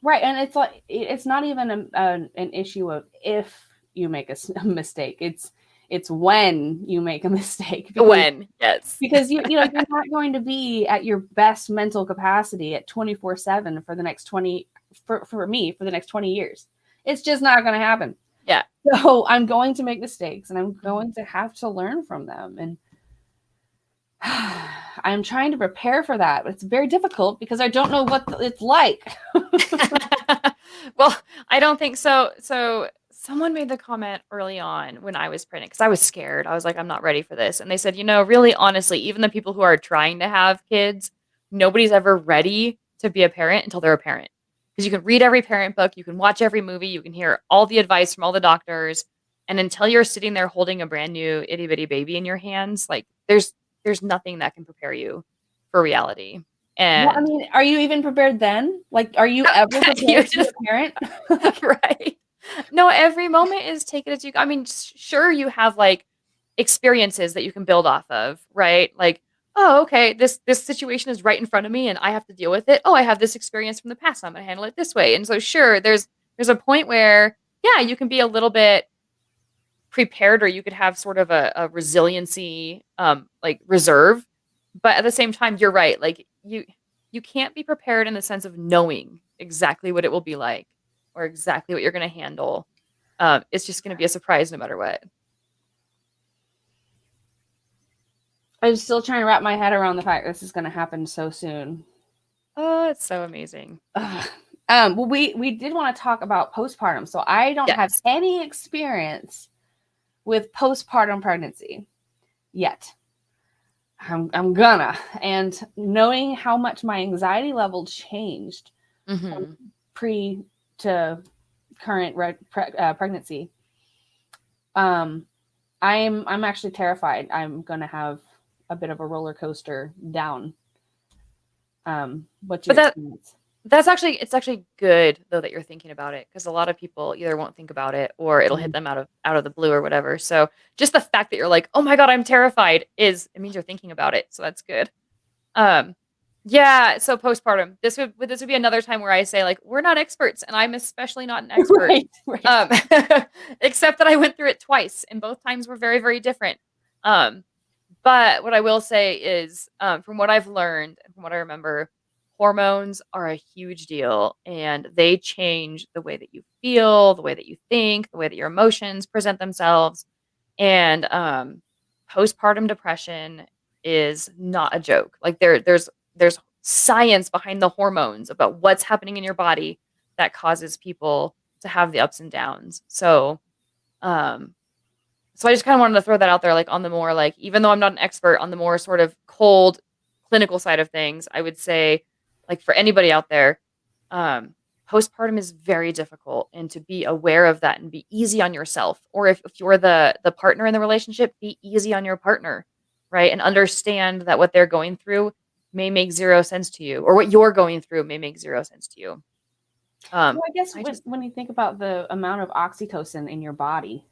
Right. And it's like, it's not even an issue of if you make a mistake. It's when you make a mistake. When, yes. Because you're not going to be at your best mental capacity at 24/7 for the next 20, for me, for the next 20 years. It's just not going to happen. Yeah. So I'm going to make mistakes, and I'm going to have to learn from them. And I'm trying to prepare for that, but it's very difficult because I don't know what it's like. Well, I don't think so. So someone made the comment early on when I was pregnant, because I was scared. I was like, I'm not ready for this. And they said, really, honestly, even the people who are trying to have kids, nobody's ever ready to be a parent until they're a parent. Because you can read every parent book, you can watch every movie, you can hear all the advice from all the doctors. And until you're sitting there holding a brand new itty bitty baby in your hands, like, there's nothing that can prepare you for reality. And well, I mean, are you even prepared then? Like, are you ever prepared to be a parent? Right. No, every moment is take it as you go. I mean, sure, you have like experiences that you can build off of, right? Like, oh, okay, this situation is right in front of me and I have to deal with it. Oh, I have this experience from the past, so I'm gonna handle it this way. And so sure, there's a point where, yeah, you can be a little bit prepared, or you could have sort of a resiliency, like reserve. But at the same time, you're right. Like, you can't be prepared in the sense of knowing exactly what it will be like, or exactly what you're going to handle. It's just going to be a surprise no matter what. I'm still trying to wrap my head around the fact this is going to happen so soon. Oh, it's so amazing. Well, we did want to talk about postpartum. So I don't have any experience with postpartum pregnancy yet. I'm gonna. And knowing how much my anxiety level changed from pre to current pregnancy, I'm actually terrified. I'm gonna have a bit of a roller coaster down. What's your experience? It's actually good though that you're thinking about it, because a lot of people either won't think about it or it'll hit them out of the blue or whatever. So just the fact that you're like, oh my God, I'm terrified, it means you're thinking about it. So that's good. Yeah. So postpartum, this would be another time where I say, like, we're not experts, and I'm especially not an expert. Right. Except that I went through it twice, and both times were very, very different. But what I will say is, from what I've learned and from what I remember, hormones are a huge deal, and they change the way that you feel, the way that you think, the way that your emotions present themselves. And postpartum depression is not a joke. Like there's science behind the hormones about what's happening in your body that causes people to have the ups and downs. So I just kind of wanted to throw that out there, like, on the more, like, even though I'm not an expert, on the more sort of cold clinical side of things, I would say, like, for anybody out there, postpartum is very difficult, and to be aware of that and be easy on yourself. Or if you're the partner in the relationship, be easy on your partner, right? And understand that what they're going through may make zero sense to you, or what you're going through may make zero sense to you. Well, I guess when you think about the amount of oxytocin in your body,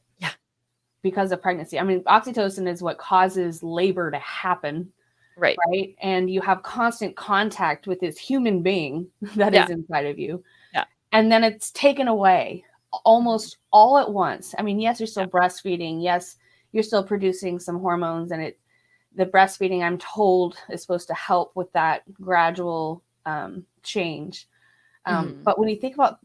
because of pregnancy. I mean, oxytocin is what causes labor to happen. Right. And you have constant contact with this human being that is inside of you. Yeah. And then it's taken away almost all at once. I mean, yes, you're still breastfeeding. Yes, you're still producing some hormones, and the breastfeeding, I'm told, is supposed to help with that gradual change. But when you think about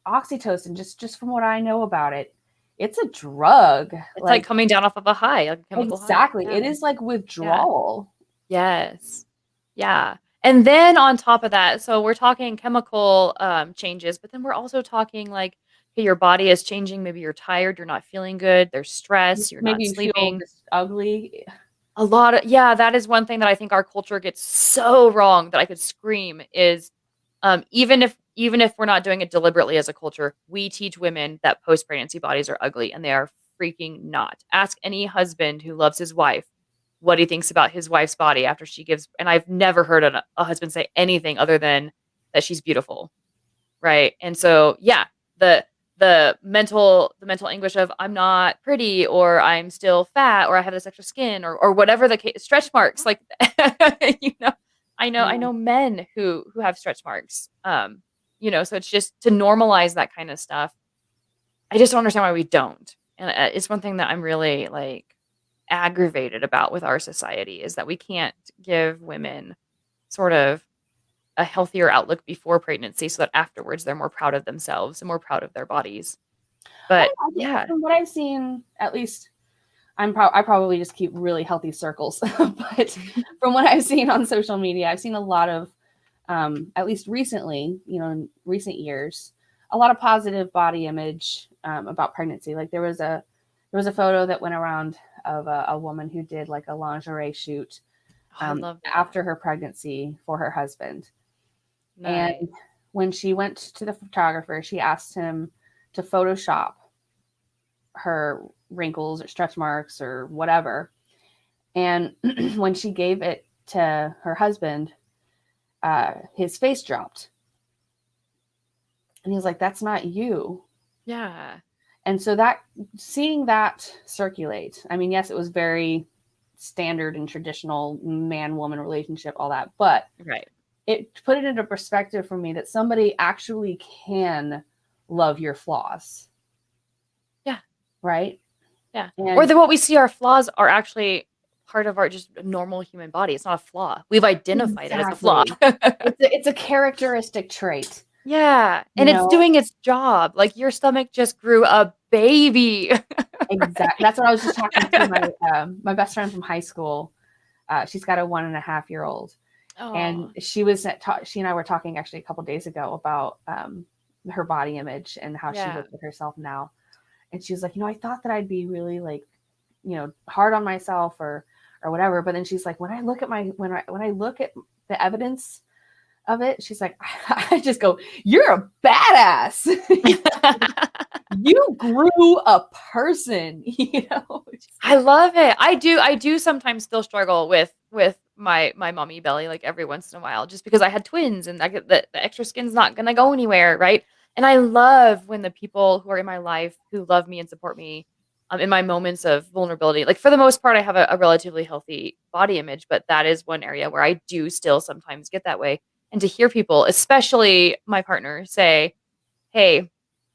oxytocin, just from what I know about it, it's a drug. It's like coming down off of a high, like a chemical high. Exactly. Yeah. It is like withdrawal. Yeah. Yes. Yeah. And then on top of that, so we're talking chemical changes, but then we're also talking like, okay, your body is changing. Maybe you're tired, you're not feeling good, there's stress, you're not sleeping. Maybe you feel just ugly. That is one thing that I think our culture gets so wrong that I could scream is, even if we're not doing it deliberately as a culture, we teach women that post-pregnancy bodies are ugly, and they are freaking not. Ask any husband who loves his wife what he thinks about his wife's body after she gives, and I've never heard a husband say anything other than that she's beautiful, right? And so, yeah, the mental anguish of I'm not pretty, or I'm still fat, or I have this extra skin, or whatever the case, stretch marks, like, I know men who have stretch marks. So it's just to normalize that kind of stuff. I just don't understand why we don't. And it's one thing that I'm really, like, aggravated about with our society, is that we can't give women sort of a healthier outlook before pregnancy, so that afterwards they're more proud of themselves and more proud of their bodies. But from what I've seen, at least I probably just keep really healthy circles, but from what I've seen on social media, I've seen a lot of, at least recently, in recent years, a lot of positive body image about pregnancy. Like there was a photo that went around of a woman who did like a lingerie shoot after her pregnancy for her husband. Nice. And when she went to the photographer, she asked him to Photoshop her wrinkles or stretch marks or whatever. And when she gave it to her husband, his face dropped. And he was like, "That's not you." Yeah. And so seeing that circulate, I mean, yes, it was very standard and traditional man-woman relationship, all that, but it put it into perspective for me that somebody actually can love your flaws. Yeah. Right? Yeah. Or that what we see our flaws are actually part of our just normal human body. It's not a flaw. We've identified it as a flaw. It's a characteristic trait. Yeah. And it's doing its job. Like your stomach just grew a baby. Exactly. That's what I was just talking to my best friend from high school. She's got a 1.5-year-old. And Oh, she and I were talking actually a couple days ago about her body image and how she yeah. looks at herself now. And she was like, I thought that I'd be really like, hard on myself or whatever. But then she's like, when I look at the evidence of it, she's like, I just go, you're a badass. You grew a person, I love it. I do sometimes still struggle with my mommy belly like every once in a while just because I had twins and I get the extra skin's not gonna go anywhere, right? And I love when the people who are in my life who love me and support me in my moments of vulnerability. Like for the most part, I have a relatively healthy body image, but that is one area where I do still sometimes get that way. And to hear people, especially my partner, say, "Hey,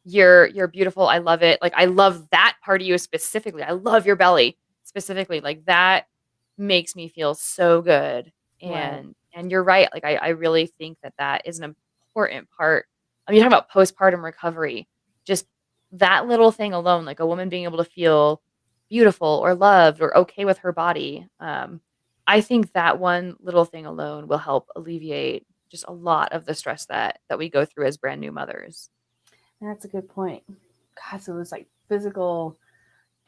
you're beautiful. I love it. Like I love that part of you specifically. I love your belly specifically." Like that makes me feel so good. right. And you're right. Like I really think that that is an important part. I mean, you're talking about postpartum recovery. Just that little thing alone, like a woman being able to feel beautiful or loved or okay with her body. I think that one little thing alone will help alleviate just a lot of the stress that we go through as brand new mothers. That's a good point. God, so it was like physical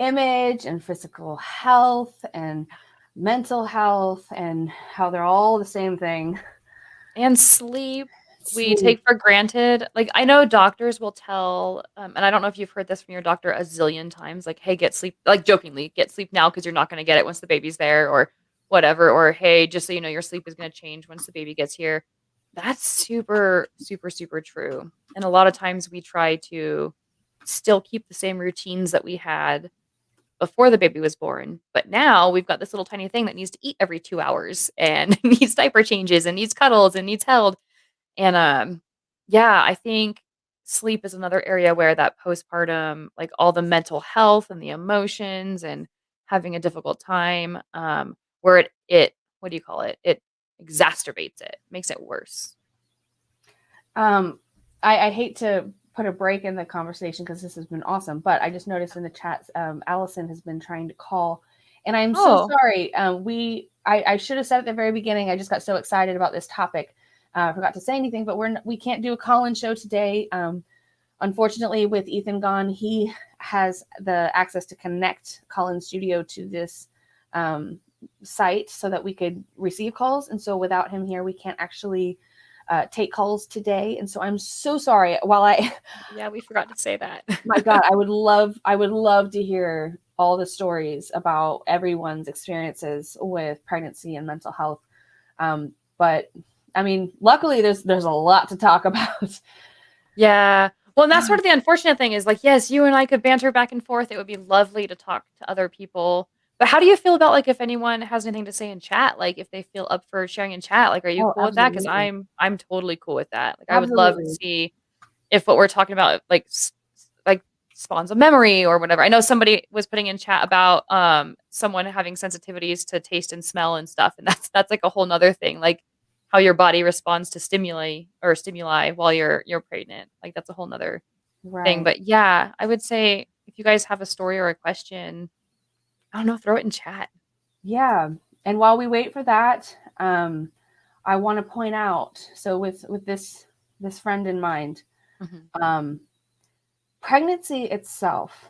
image and physical health and mental health and how they're all the same thing. And sleep, we Sleep. take for granted. Like, I know doctors will tell, and I don't know if you've heard this from your doctor a zillion times, like, "Hey, get sleep," like jokingly, "Get sleep now because you're not going to get it once the baby's there," or whatever. Or, "Hey, just so you know, your sleep is going to change once the baby gets here." That's super, super, super true. And a lot of times we try to still keep the same routines that we had before the baby was born. But now we've got this little tiny thing that needs to eat every 2 hours and needs diaper changes and needs cuddles and needs held. And, yeah, I think sleep is another area where that postpartum, like all the mental health and the emotions and having a difficult time, where it what do you call it? It exacerbates it, makes it worse. Um, I hate to put a break in the conversation because this has been awesome, but I just noticed in the chat, Allison has been trying to call, and I'm so Oh, sorry. I should have said at the very beginning. I just got so excited about this topic. I forgot to say anything, but we can't do a call-in show today. Unfortunately, with Ethan gone, he has the access to connect call-in studio to this site so that we could receive calls. And so without him here, we can't actually take calls today. And so I'm so sorry. yeah, we forgot to say that. My God, I would love to hear all the stories about everyone's experiences with pregnancy and mental health. But I mean, luckily there's a lot to talk about. Yeah. Well, and that's sort of the unfortunate thing is like, yes, you and I could banter back and forth. It would be lovely to talk to other people. But how do you feel about like if anyone has anything to say in chat, like if they feel up for sharing in chat, like are you Oh, cool with that? Because absolutely. I'm totally cool with that. Like I would love to Absolutely. see if what we're talking about like like spawns a memory or whatever. I know somebody was putting in chat about someone having sensitivities to taste and smell and stuff, and that's like a whole nother thing. Like how your body responds to stimuli while you're pregnant. Like that's a whole nother thing. Right. But yeah, I would say if you guys have a story or a question, I don't know, throw it in chat. Yeah. And while we wait for that, I want to point out, so with this friend in mind, Mhm. um, pregnancy itself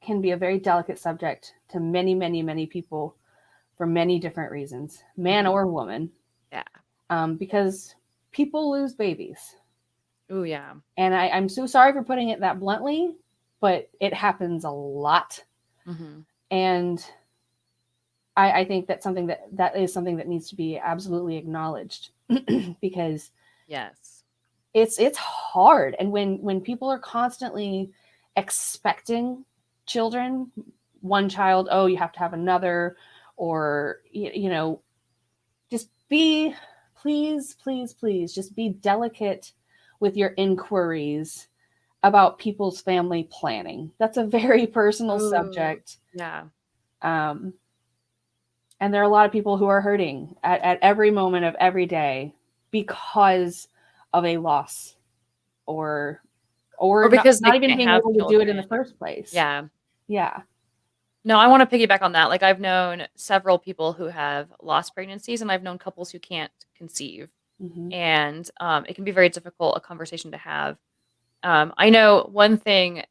can be a very delicate subject to many, many, many people for many different reasons, man Mhm. or woman, Yeah. because people lose babies. Oh yeah. And I'm so sorry for putting it that bluntly, but it happens a lot. Mhm. And I think that's something that is something that needs to be absolutely acknowledged because Yes. it's hard. And when people are constantly expecting children, one child, oh, you have to have another, or just be, please, please, please, just be delicate with your inquiries about people's family planning. That's a very personal Ooh. subject. Yeah. Um, and there are a lot of people who are hurting at every moment of every day because of a loss or Or not, because they not even can't being have able to do it in the children. first place. Yeah. Yeah. No, I want to piggyback on that. Like I've known several people who have lost pregnancies, and I've known couples who can't conceive, Mm-hmm. and it can be very difficult a conversation to have. I know one thing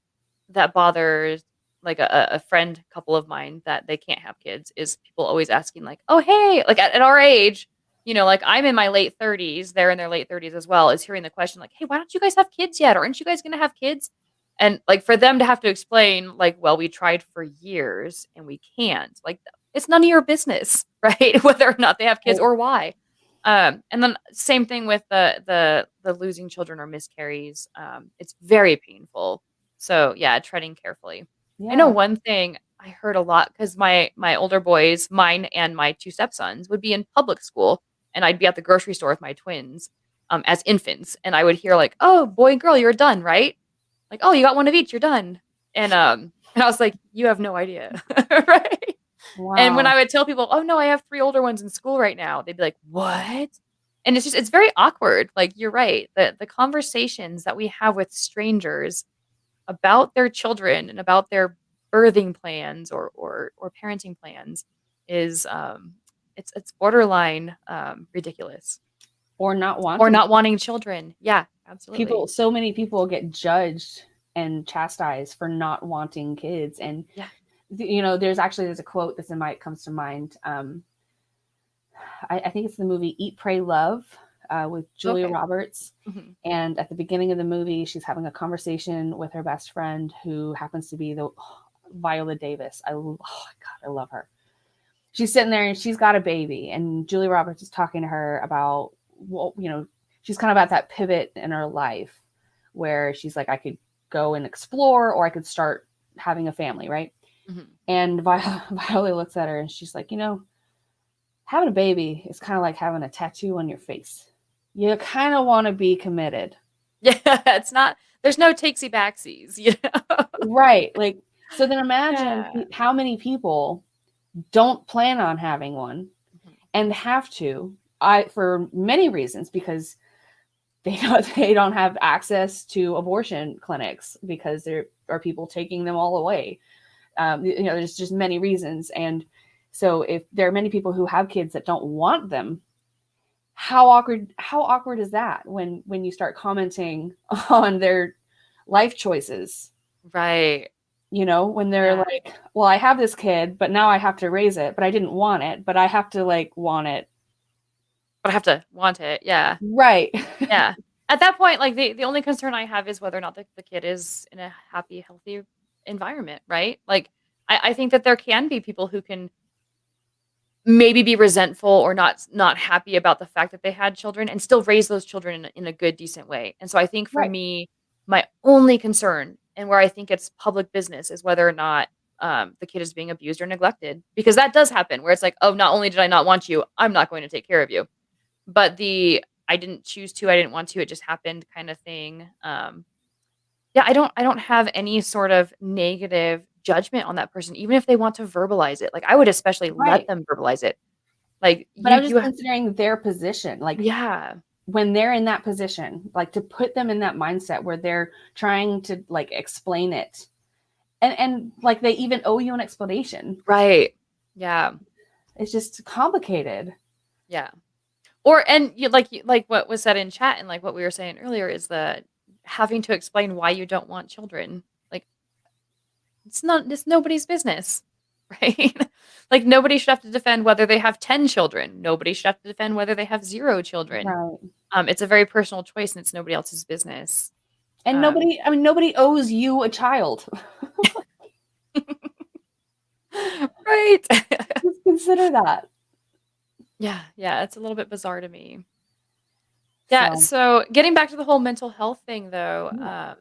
that bothers like a friend couple of mine that they can't have kids is people always asking like, oh, hey, like at our age, like I'm in my late 30s, they're in their late 30s as well, is hearing the question like, hey, why don't you guys have kids yet? Or aren't you guys going to have kids? And like for them to have to explain like, well, we tried for years and we can't, like, it's none of your business, right? Whether or not they have kids or why. And then same thing with the losing children or miscarries. It's very painful. So yeah, treading carefully. I know Yeah. one thing I heard a lot because my older boys, mine and my two stepsons, would be in public school, and I'd be at the grocery store with my twins, as infants, and I would hear like, "Oh, boy and girl, you're done, right?" Like, "Oh, you got one of each, you're done." And I was like, "You have no idea." Right? And when Wow. I would tell people, "Oh, no, I have 3 older ones in school right now," they'd be like, "What?" And it's very awkward. Like, you're right. The conversations that we have with strangers about their children and about their birthing plans or parenting plans is, it's borderline, ridiculous. Or not Or wanting. not wanting children. Yeah, absolutely. So many people get judged and chastised for not wanting kids. And, Yeah. there's a quote comes to mind. I think it's the movie Eat, Pray, Love, with Julia Okay. Roberts. Mhm. And at the beginning of the movie, she's having a conversation with her best friend who happens to be Viola Davis. Oh God, I love her. She's sitting there and she's got a baby, and Julia Roberts is talking to her about, well, she's kind of at that pivot in her life where she's like, I could go and explore, or I could start having a family, right? Mhm. And Viola looks at her and she's like, having a baby is kind of like having a tattoo on your face. You kind of want to be committed. Yeah, it's not there's no takesy backsies, you know? Right. Like, so then imagine Yeah. how many people don't plan on having one Mhm. and have to, for many reasons, because they don't have access to abortion clinics because there are people taking them all away. There's just many reasons. And so if there are many people who have kids that don't want them, how awkward is that when you start commenting on their life choices? Right. When they're Yeah. like, well, I have this kid, but now I have to raise it, but I didn't want it, but I have to like want it. But I have to want it. Yeah. Right. Yeah. At that point, like the only concern I have is whether or not the kid is in a happy, healthy environment, right? Like I think that there can be people who can maybe be resentful or not happy about the fact that they had children and still raise those children in a good, decent way. And so I think for Right. me, my only concern and where I think it's public business is whether or not the kid is being abused or neglected, because that does happen where it's like, oh, not only did I not want you, I'm not going to take care of you. But I didn't choose to, I didn't want to, it just happened kind of thing. Yeah, I don't have any sort of negative judgment on that person, even if they want to verbalize it. Like I would especially let Right. them verbalize it. Like But I'm you just considering their position. Like, yeah. when they're in that position, like to put them in that mindset where they're trying to like explain it, and like they even owe you an explanation. Right. Yeah. It's just complicated. Yeah. Or and like what was said in chat and like what we were saying earlier is the having to explain why you don't want children. Like it's nobody's business, right? Like nobody should have to defend whether they have 10 children. Nobody should have to defend whether they have 0 children. Right. It's a very personal choice and it's nobody else's business. And Um, nobody owes you a child. right. Just consider that. Yeah, yeah, it's a little bit bizarre to me. Yeah, So, so getting back to the whole mental health thing though, yeah.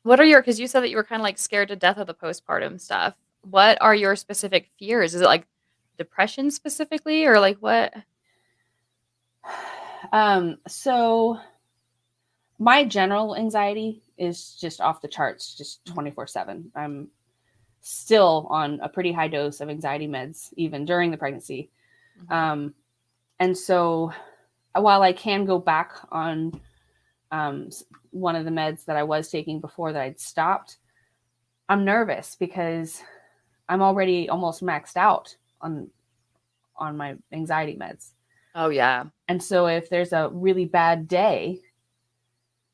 what are your because you said that you were kind of like scared to death of the postpartum stuff. What are your specific fears? Is it like depression specifically or like what? So my general anxiety is just off the charts, just 24/7. I'm still on a pretty high dose of anxiety meds, even during the pregnancy. Mhm. And so while I can go back on one of the meds that I was taking before that I'd stopped, I'm nervous because I'm already almost maxed out on my anxiety meds. Oh yeah. And so if there's a really bad day,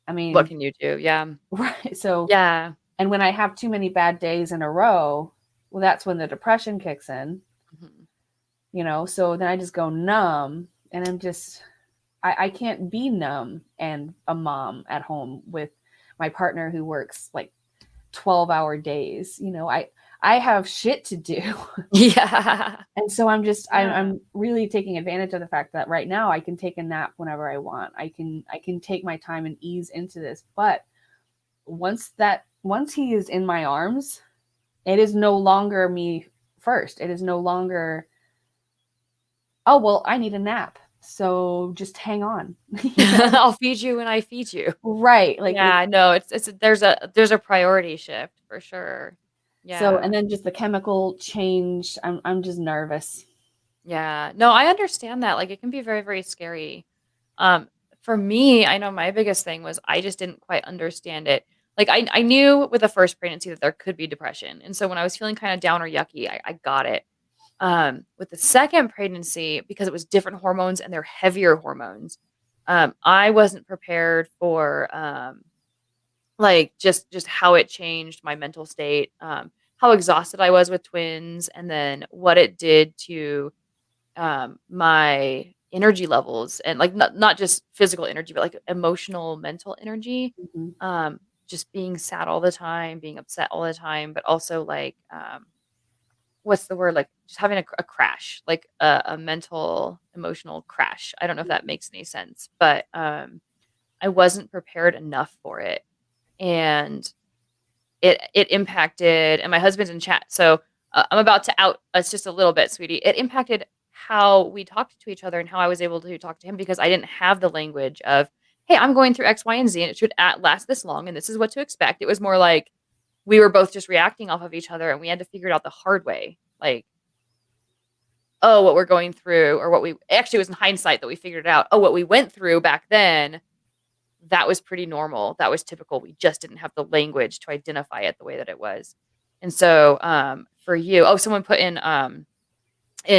I mean, what can you do? Yeah. Right. So Yeah. and when I have too many bad days in a row, well, that's when the depression kicks in. So then I just go numb, and I'm just I can't be numb and a mom at home with my partner who works like 12-hour days. I have shit to do. Yeah. And so I'm really taking advantage of the fact that right now I can take a nap whenever I want. I can take my time and ease into this. But once he is in my arms, it is no longer me first. It is no longer, oh, well, I need a nap, so just hang on. I'll feed you when I feed you. Right. Like, yeah, no, it's there's a priority shift for sure. Yeah. So, and then just the chemical change, I'm just nervous. Yeah. No, I understand that. Like, it can be very, very scary. For me, I know my biggest thing was I just didn't quite understand it. Like, I knew with the first pregnancy that there could be depression. And so when I was feeling kind of down or yucky, I got it. With the second pregnancy, because it was different hormones and they're heavier hormones, I wasn't prepared for like just how it changed my mental state, how exhausted I was with twins, and then what it did to my energy levels, and like not just physical energy, but like emotional, mental energy. Just being sad all the time, being upset all the time, but also like what's the word? Like just having a crash, like a mental, emotional crash. I don't know if that makes any sense, but I wasn't prepared enough for it. And it impacted, and my husband's in chat. So I'm about to out us just a little bit, sweetie. It impacted how we talked to each other and how I was able to talk to him, because I didn't have the language of, hey, I'm going through X, Y, and Z, and it should last this long, and this is what to expect. It was more like we were both just reacting off of each other, and we had to figure it out the hard way. Like, oh, what we're going through, or actually, it was in hindsight that we figured it out. Oh, what we went through back then, that was pretty normal. That was typical. We just didn't have the language to identify it the way that it was. And so for you, someone put in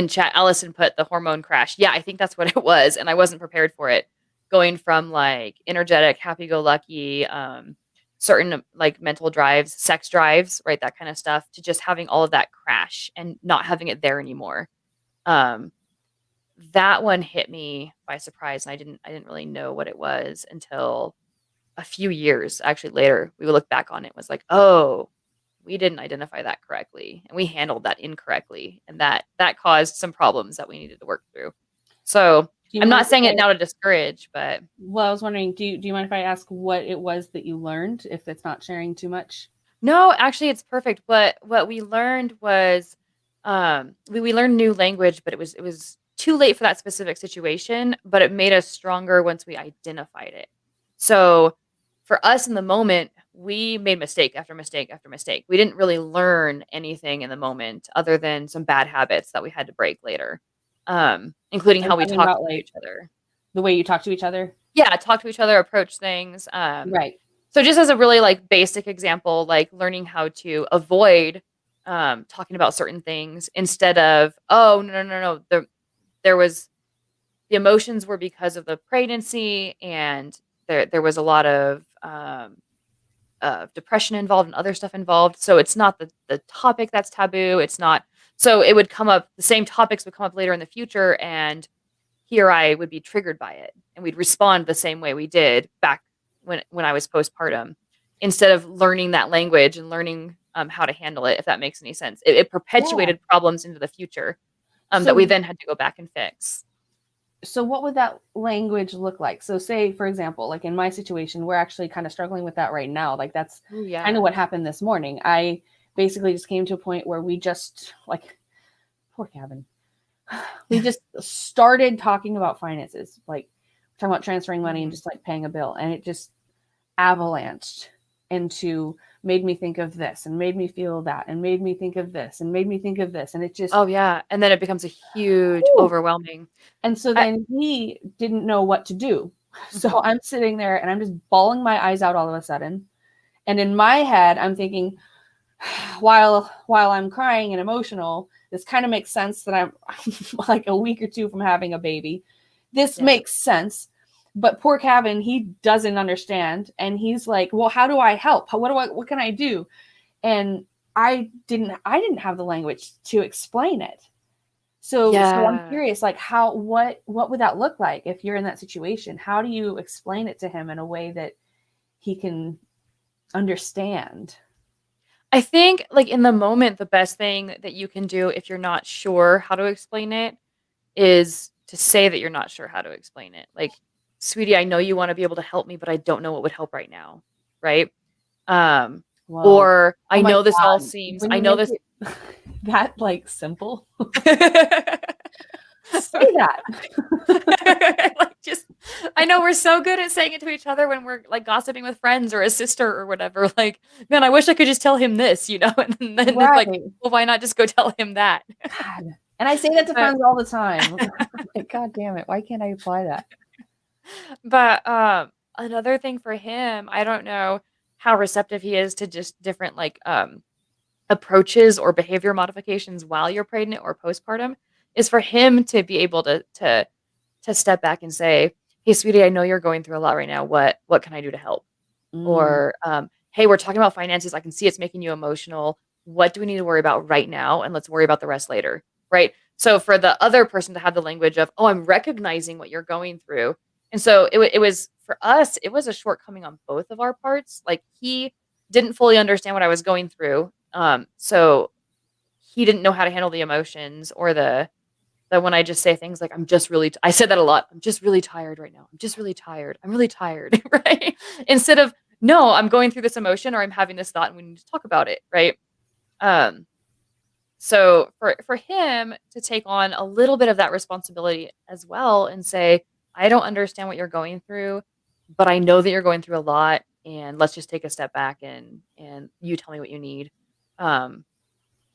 chat, Allison put the hormone crash. Yeah, I think that's what it was. And I wasn't prepared for it. Going from like energetic, happy-go-lucky, certain like mental drives, sex drives, right? That kind of stuff, to just having all of that crash and not having it there anymore. That one hit me by surprise, and I didn't really know what it was until a few years actually later. We would look back on it, was like, oh, we didn't identify that correctly, and we handled that incorrectly, and that caused some problems that we needed to work through. So I'm not saying it now to discourage, but well, I was wondering, do you mind if I ask what it was that you learned, if it's not sharing too much? No, actually, it's perfect. What we learned was we learned new language, but it was too late for that specific situation, but it made us stronger once we identified it. So for us in the moment, we made mistake after mistake after mistake. We didn't really learn anything in the moment other than some bad habits that we had to break later, including how we talk to each other. The way you talk to each other? Yeah, talk to each other, approach things. Right. So just as a really like basic example, like learning how to avoid talking about certain things instead of, oh, no. There was, the emotions were because of the pregnancy, and there was a lot of depression involved and other stuff involved. So it's not the topic that's taboo. It's not. So it would come up, the same topics would come up later in the future, and here I would be triggered by it, and we'd respond the same way we did back when I was postpartum, instead of learning that language and learning how to handle it, if that makes any sense. It perpetuated problems into the future that we then had to go back and fix. So what would that language look like? So say, for example, like in my situation, we're actually kind of struggling with that right now. Like that's kind of what happened this morning. I basically just came to a point where we just, like, poor Kevin, we just started talking about finances, like talking about transferring money and just like paying a bill. And it just avalanched into, made me think of this and made me feel that and made me think of this and made me think of this. And it just, oh yeah. And then it becomes a huge overwhelming. And so then he didn't know what to do. So I'm sitting there and I'm just bawling my eyes out all of a sudden. And in my head, I'm thinking, while I'm crying and emotional, this kind of makes sense that I'm like a week or two from having a baby. This makes sense. But poor Kevin, he doesn't understand. And he's like, well, how do I help? What can I do? And I didn't have the language to explain it. So I'm curious, like what would that look like if you're in that situation? How do you explain it to him in a way that he can understand? I think like in the moment, the best thing that you can do if you're not sure how to explain it is to say that you're not sure how to explain it. Like, sweetie, I know you want to be able to help me, but I don't know what would help right now. Right. Or I know this all seems, I know this that like simple. Say that. Like, just, I know we're so good at saying it to each other when we're like gossiping with friends or a sister or whatever. Like, man, I wish I could just tell him this, you know? And then it's like, well, why not just go tell him that? God. And I say that to friends all the time. Like, God damn it, why can't I apply that? But another thing for him, I don't know how receptive he is to just different like approaches or behavior modifications while you're pregnant or postpartum, is for him to be able to step back and say, hey, sweetie, I know you're going through a lot right now. What can I do to help? Or, hey, we're talking about finances. I can see it's making you emotional. What do we need to worry about right now? And let's worry about the rest later. Right. So for the other person to have the language of, oh, I'm recognizing what you're going through. And so it was for us, it was a shortcoming on both of our parts. Like, he didn't fully understand what I was going through. So he didn't know how to handle the emotions or the when I just say things like, I said that a lot. I'm just really tired right now. I'm just really tired. I'm really tired. Right. Instead of, no, I'm going through this emotion or I'm having this thought and we need to talk about it. Right. So for him to take on a little bit of that responsibility as well and say, I don't understand what you're going through, but I know that you're going through a lot, and let's just take a step back and you tell me what you need.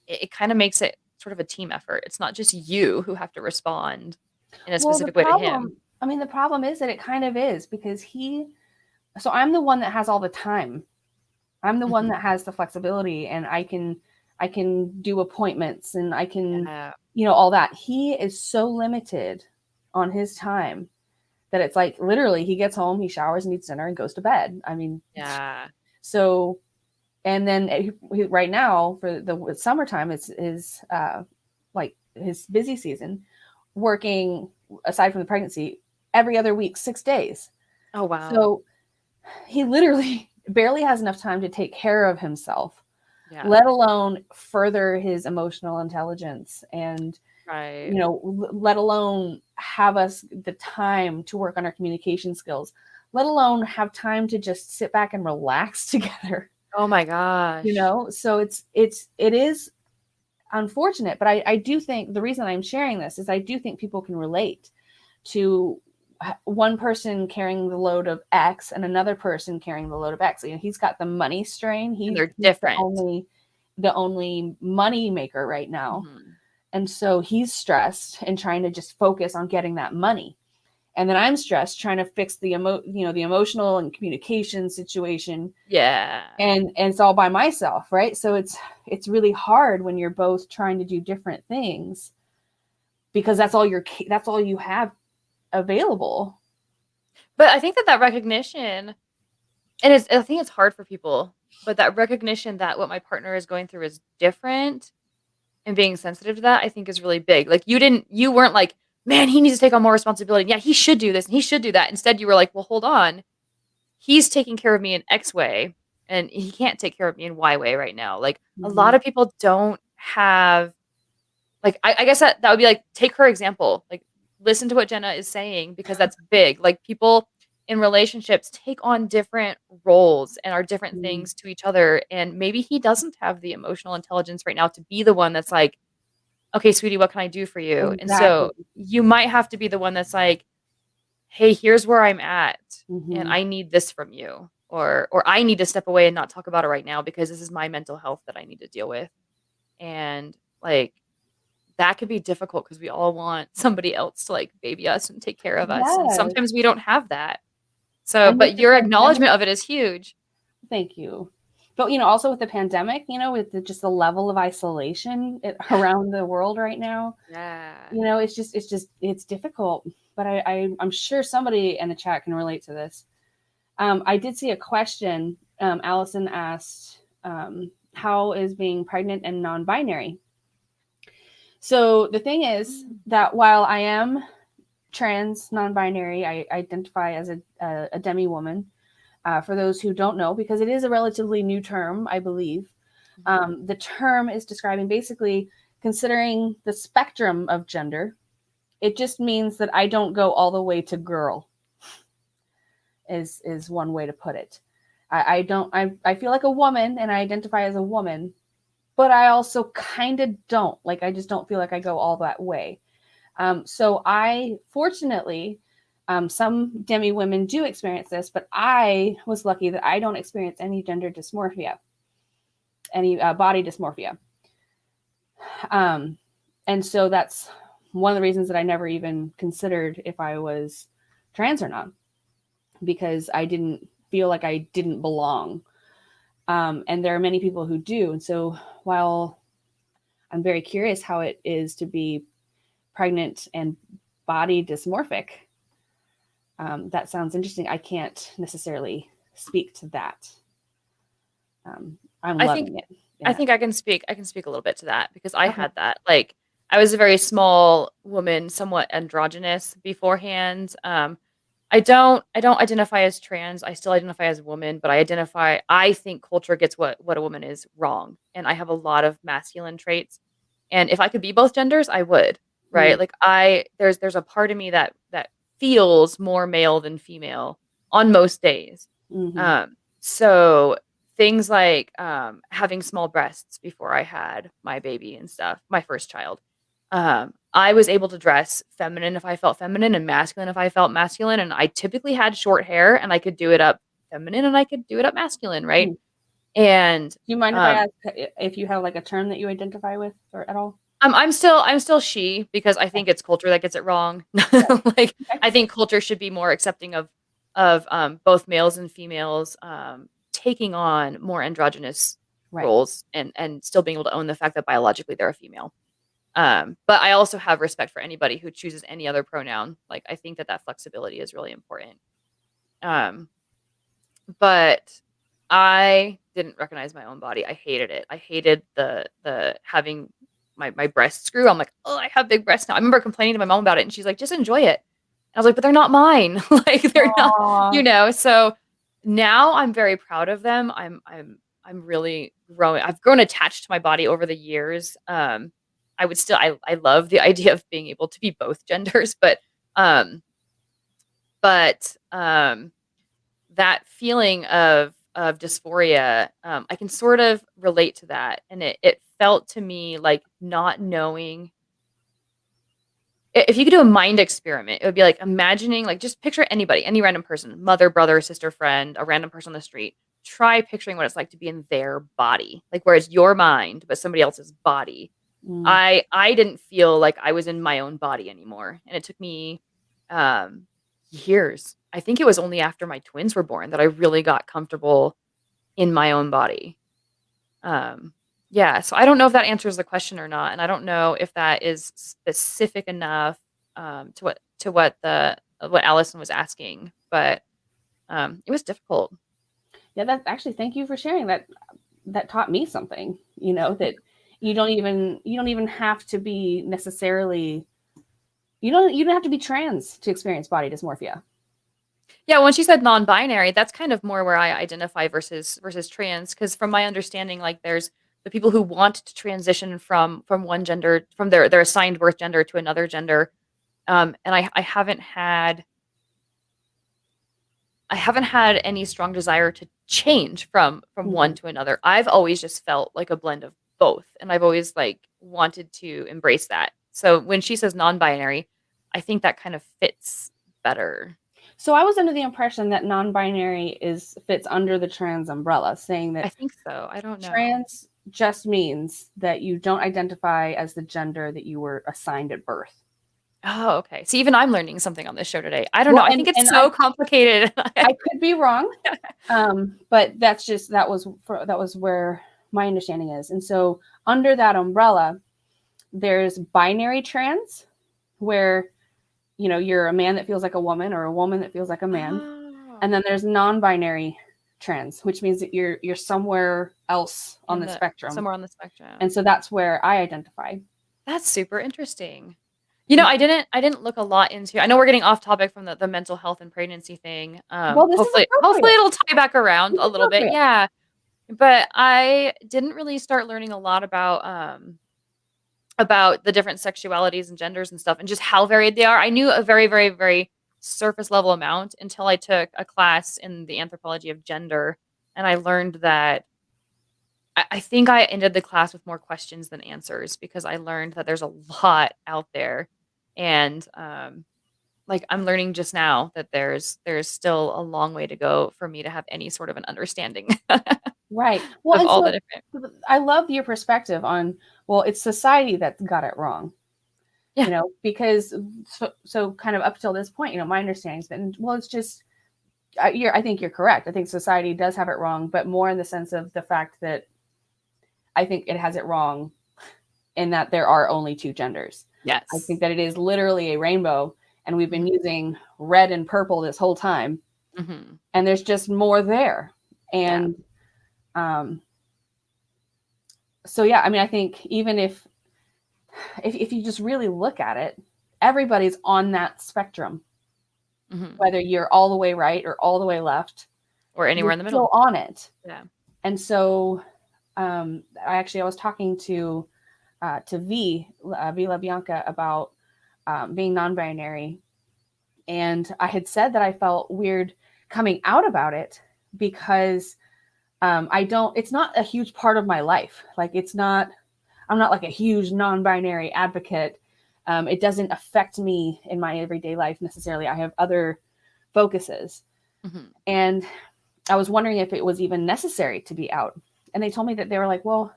It kind of makes it sort of a team effort. It's not just you who have to respond in a specific way to him. I mean, the problem is that it kind of is, because so I'm the one that has all the time. I'm the one that has the flexibility, and I can do appointments and I can, all that. He is so limited on his time that it's like, literally, he gets home, he showers and eats dinner and goes to bed. I mean, so, and then right now for the summertime, it's like his busy season, working aside from the pregnancy every other week, 6 days. Oh, wow. So he literally barely has enough time to take care of himself, let alone further his emotional intelligence and, let alone have us the time to work on our communication skills, let alone have time to just sit back and relax together. Oh my gosh. So it is unfortunate, but I do think the reason I'm sharing this is I do think people can relate to one person carrying the load of X and another person carrying the load of X. He's got the money strain. They're different. The only money maker right now. And so he's stressed and trying to just focus on getting that money. And then I'm stressed trying to fix the emotional and communication situation. Yeah. And it's all by myself, right? So it's really hard when you're both trying to do different things, because that's all you have available. But I think that recognition, and I think it's hard for people, but that recognition that what my partner is going through is different and being sensitive to that, I think is really big. Like, you weren't like, man, he needs to take on more responsibility. Yeah, he should do this and he should do that. Instead, you were like, well, hold on. He's taking care of me in X way and he can't take care of me in Y way right now. Like, a lot of people don't have, like, I guess that would be like, take her example. Like, listen to what Jenna is saying, because that's big. Like, people in relationships take on different roles and are different things to each other. And maybe he doesn't have the emotional intelligence right now to be the one that's like, okay, sweetie, what can I do for you? Exactly. And so you might have to be the one that's like, hey, here's where I'm at and I need this from you. Or I need to step away and not talk about it right now because this is my mental health that I need to deal with. And like, that could be difficult because we all want somebody else to like baby us and take care of us. And sometimes we don't have that. So, but your acknowledgement of it is huge. Thank you. But, also with the pandemic, with just the level of isolation around the world right now, Yeah. it's difficult. But I'm sure somebody in the chat can relate to this. I did see a question. Allison asked, how is being pregnant and non-binary? So the thing is that while I am trans, non-binary, I identify as a demi-woman. For those who don't know, because it is a relatively new term, I believe. The term is describing basically considering the spectrum of gender. It just means that I don't go all the way to girl, is one way to put it. I feel like a woman and I identify as a woman, but I also kind of don't. Like, I just don't feel like I go all that way. So I, fortunately, some demi women do experience this, but I was lucky that I don't experience any gender dysmorphia, any body dysmorphia. And so that's one of the reasons that I never even considered if I was trans or not, because I didn't feel like I didn't belong. And there are many people who do. And so while I'm very curious how it is to be pregnant and body dysmorphic, that sounds interesting. I can't necessarily speak to that. I'm loving it. Yeah. I think I can speak a little bit to that, because I had that. Like, I was a very small woman, somewhat androgynous beforehand. I don't identify as trans. I still identify as a woman, but I think culture gets what a woman is wrong. And I have a lot of masculine traits. And if I could be both genders, I would, right? Like, there's a part of me that feels more male than female on most days. So things like having small breasts before I had my baby and stuff, my first child. I was able to dress feminine if I felt feminine and masculine if I felt masculine. And I typically had short hair, and I could do it up feminine and I could do it up masculine, right? And do you mind if I ask if you have like a term that you identify with or at all? I'm still she, because I think it's culture that gets it wrong. Like, I think culture should be more accepting of both males and females taking on more androgynous roles and still being able to own the fact that biologically they're a female. But I also have respect for anybody who chooses any other pronoun. Like, I think that flexibility is really important. But I didn't recognize my own body. I hated it. I hated the having my breasts grew. I'm like, oh, I have big breasts now. I remember complaining to my mom about it, and she's like, just enjoy it. And I was like, but they're not mine. Like, they're not, So now I'm very proud of them. I'm really growing. I've grown attached to my body over the years. I would still, I love the idea of being able to be both genders, but that feeling of dysphoria, I can sort of relate to that. And it felt to me like not knowing. If you could do a mind experiment, it would be like imagining, like, just picture anybody, any random person, mother, brother, sister, friend, a random person on the street. Try picturing what it's like to be in their body, like where it's your mind, but somebody else's body. I didn't feel like I was in my own body anymore. And it took me years. I think it was only after my twins were born that I really got comfortable in my own body. Yeah, so I don't know if that answers the question or not, and I don't know if that is specific enough to what Allison was asking, but it was difficult. Yeah, that actually, thank you for sharing that. That taught me something. That you don't even have to be necessarily. You don't have to be trans to experience body dysmorphia. Yeah, when she said non-binary, that's kind of more where I identify versus trans, because from my understanding, like, there's the people who want to transition from one gender, from their assigned birth gender to another gender, and I haven't had any strong desire to change from one to another. I've always just felt like a blend of both, and I've always like wanted to embrace that. So when she says non-binary, I think that kind of fits better. So I was under the impression that non-binary fits under the trans umbrella, saying that I think so. I don't know. Trans just means that you don't identify as the gender that you were assigned at birth. Oh, okay. See, even I'm learning something on this show today. I don't know. I think it's so complicated. I could be wrong. But that was where my understanding is. And so under that umbrella, there's binary trans, where, you're a man that feels like a woman or a woman that feels like a man. Oh. And then there's non-binary trans, which means that you're somewhere else on the spectrum. Somewhere on the spectrum. And so that's where I identify. That's super interesting. I didn't look a lot into. I know we're getting off topic from the mental health and pregnancy thing. Hopefully it'll tie back around a little bit. Yeah, but I didn't really start learning a lot about the different sexualities and genders and stuff, and just how varied they are. I knew a very, very, very surface level amount until I took a class in the anthropology of gender, and I learned that. I think I ended the class with more questions than answers, because I learned that there's a lot out there. And I'm learning just now that there's still a long way to go for me to have any sort of an understanding. Right. Well, of all the different. I love your perspective on, it's society that got it wrong. Yeah. Because so kind of up till this point, my understanding has been, it's just, I think you're correct. I think society does have it wrong, but more in the sense of the fact that I think it has it wrong in that there are only two genders. Yes. I think that it is literally a rainbow, and we've been using red and purple this whole time. Mm-hmm. And there's just more there. And so, yeah, I mean, I think even if you just really look at it, everybody's on that spspectrum, whether you're all the way right or all the way left, or anywhere in the middle, still on it. Yeah. And so I was talking to V La Bianca about being non-binary, and I had said that I felt weird coming out about it because it's not a huge part of my life. Like, I'm not like a huge non-binary advocate. It doesn't affect me in my everyday life necessarily. I have other focuses. Mm-hmm. And I was wondering if it was even necessary to be out. And they told me that they were like, well,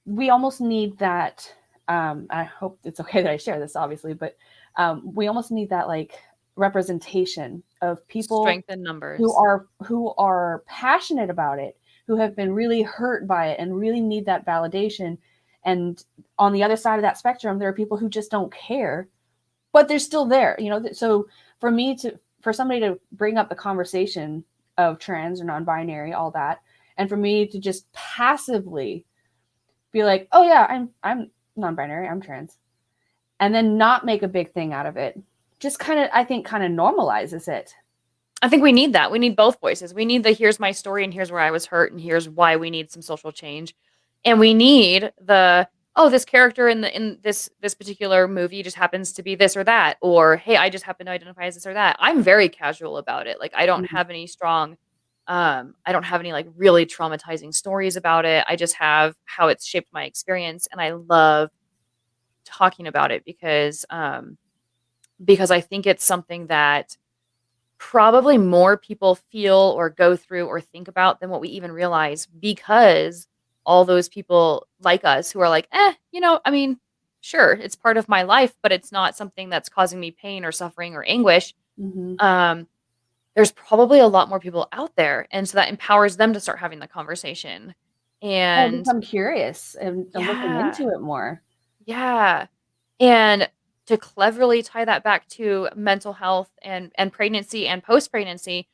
we almost need that. I hope it's okay that I share this, obviously, but we almost need that like representation of people, strength in numbers, who are passionate about it, who have been really hurt by it and really need that validation. And on the other side of that spectrum, there are people who just don't care, but they're still there, So for somebody to bring up the conversation of trans or non-binary, all that, and for me to just passively be like, oh yeah, I'm non-binary, I'm trans, and then not make a big thing out of it, just kind of normalizes it. I think we need that. We need both voices. We need the here's my story and here's where I was hurt and here's why we need some social change. And we need this character in this particular movie just happens to be this or that, or hey, I just happen to identify as this or that. I'm very casual about it. Like, I don't have any strong I don't have any like really traumatizing stories about it. I just have how it's shaped my experience, and I love talking about it because I think it's something that probably more people feel or go through or think about than what we even realize, because all those people like us who are like, I mean, sure, it's part of my life, but it's not something that's causing me pain or suffering or anguish. Mm-hmm. There's probably a lot more people out there. And so that empowers them to start having the conversation. And become curious and looking into it more. Yeah. And to cleverly tie that back to mental health and pregnancy and post-pregnancy,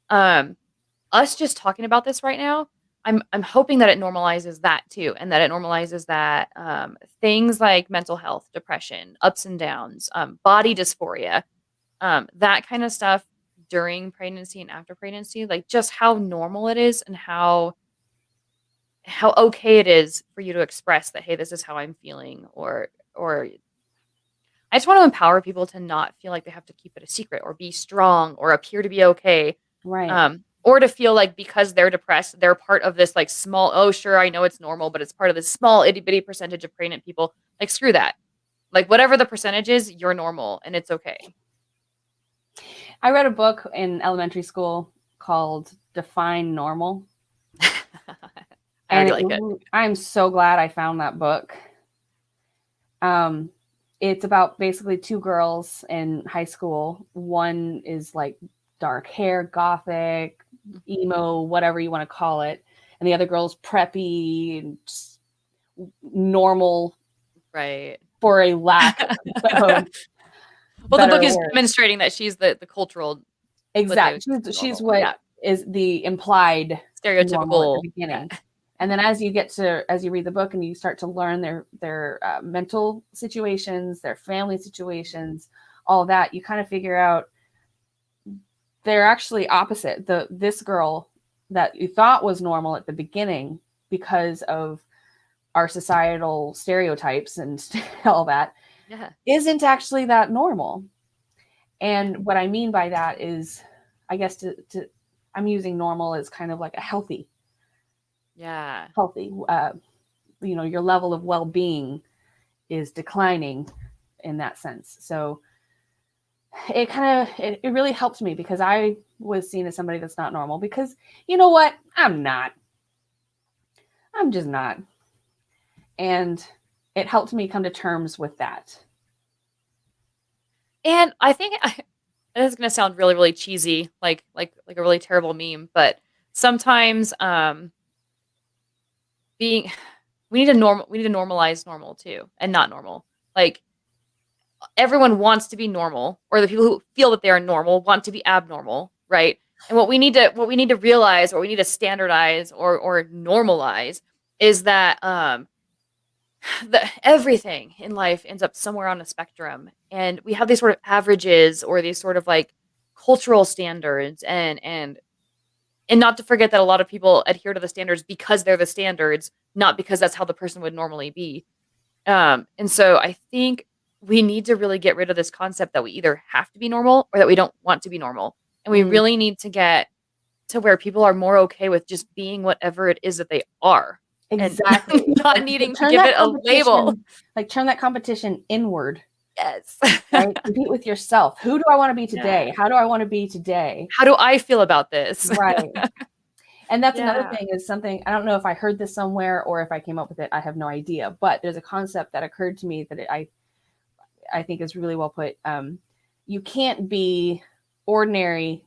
us just talking about this right now, I'm hoping that it normalizes that too, and that it normalizes that things like mental health, depression, ups and downs, body dysphoria, that kind of stuff during pregnancy and after pregnancy, like just how normal it is and how okay it is for you to express that, hey, this is how I'm feeling, or I just want to empower people to not feel like they have to keep it a secret or be strong or appear to be okay. Right. Or to feel like because they're depressed, they're part of this like small, oh, sure, I know it's normal, but it's part of this small itty bitty percentage of pregnant people. Like, screw that. Like, whatever the percentage is, you're normal and it's okay. I read a book in elementary school called Define Normal. I already like it. I'm so glad I found that book. it's about basically two girls in high school. One is like dark hair, gothic, emo, whatever you want to call it. And the other girl's preppy and normal, right. for a lack of Well, the book is word. demonstrating that she's the cultural. Exactly. She's what is the implied stereotypical at the beginning. Yeah. And then as you read the book and you start to learn their mental situations, their family situations, all that, you kind of figure out they're actually opposite. This girl that you thought was normal at the beginning because of our societal stereotypes and all that, isn't actually that normal. And what I mean by that is, I guess I'm using normal as kind of like a healthy, your level of well-being is declining in that sense. So it really helped me because I was seen as somebody that's not normal because you know what? I'm just not. And it helped me come to terms with that. And I think this is going to sound really, really cheesy, like a really terrible meme, but sometimes we need to normalize normal too, and not normal. Like everyone wants to be normal, or the people who feel that they are normal want to be abnormal, right? And what we need to realize, or we need to standardize or normalize is that everything in life ends up somewhere on a spectrum, and we have these sort of averages or these sort of like cultural standards, and not to forget that a lot of people adhere to the standards because they're the standards, not because that's how the person would normally be. And so I think we need to really get rid of this concept that we either have to be normal or that we don't want to be normal. And we really need to get to where people are more okay with just being whatever it is that they are. Exactly. And not needing to give it a label. Like turn that competition inward. Yes. Right? Compete with yourself. Who do I want to be today? Yeah. How do I want to be today? How do I feel about this? Right. And that's another thing, is something, I don't know if I heard this somewhere or if I came up with it. I have no idea. But there's a concept that occurred to me that I think is really well put. You can't be ordinary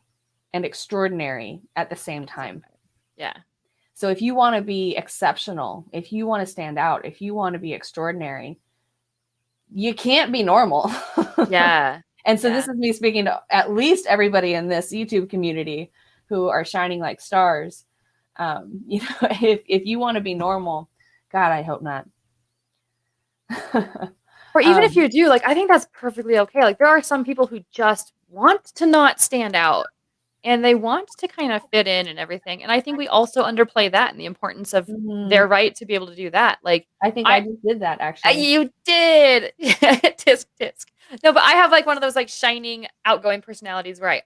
and extraordinary at the same time. Yeah. So if you want to be exceptional, if you want to stand out, if you want to be extraordinary, you can't be normal. Yeah. And so this is me speaking to at least everybody in this YouTube community who are shining like stars. If you want to be normal, God, I hope not. Or even if you do, like, I think that's perfectly okay. Like, there are some people who just want to not stand out and they want to kind of fit in and everything. And I think we also underplay that and the importance of their right to be able to do that. Like, I think I just did that, actually. You did. Tisk, tisk. No, but I have like one of those like shining, outgoing personalities where I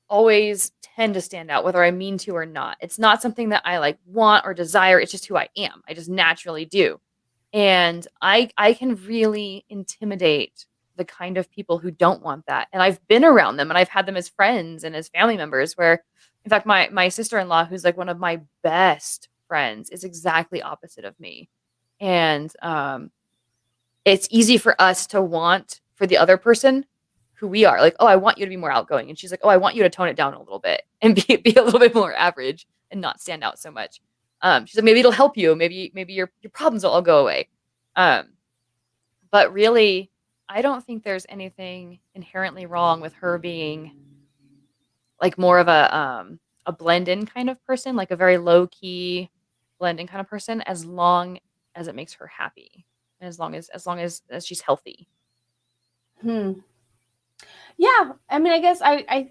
always tend to stand out, whether I mean to or not. It's not something that I like want or desire. It's just who I am. I just naturally do. And I can really intimidate the kind of people who don't want that. And I've been around them and I've had them as friends and as family members where, in fact, my sister-in-law, who's like one of my best friends, is exactly opposite of me. And it's easy for us to want for the other person who we are. Like, oh, I want you to be more outgoing. And she's like, oh, I want you to tone it down a little bit and be a little bit more average and not stand out so much. She's like, maybe it'll help you. Maybe your problems will all go away. But really, I don't think there's anything inherently wrong with her being like more of a blend-in kind of person, like a very low-key blend-in kind of person, as long as it makes her happy, and as long as she's healthy. Yeah, I mean, I guess I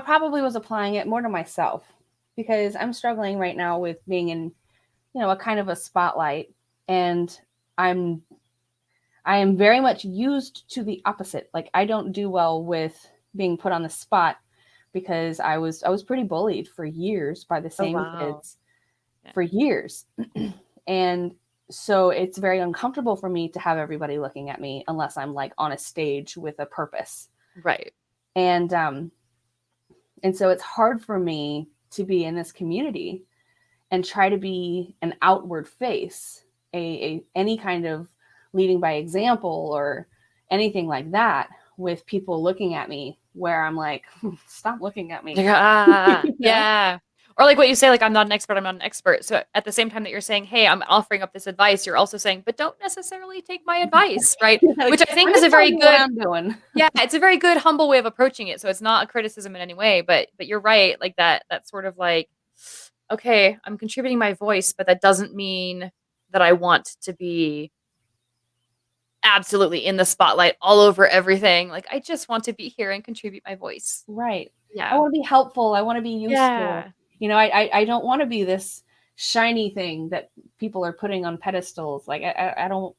probably was applying it more to myself because I'm struggling right now with being in, a kind of a spotlight, and I am very much used to the opposite. Like, I don't do well with being put on the spot because I was pretty bullied for years by the same kids for years. And so it's very uncomfortable for me to have everybody looking at me unless I'm like on a stage with a purpose. Right. And so it's hard for me to be in this community and try to be an outward face, any kind of leading by example or anything like that with people looking at me where I'm like, stop looking at me. Yeah. Or like what you say, like, I'm not an expert. So at the same time that you're saying, hey, I'm offering up this advice, you're also saying, but don't necessarily take my advice, right? Like, which I think is a very good, I'm doing. Yeah, it's a very good, humble way of approaching it. So it's not a criticism in any way, but you're right. Like that sort of like, okay, I'm contributing my voice, but that doesn't mean that I want to be absolutely in the spotlight all over everything. Like, I just want to be here and contribute my voice. Right. Yeah. I want to be helpful. I want to be useful. Yeah. You know, I don't want to be this shiny thing that people are putting on pedestals. Like I don't.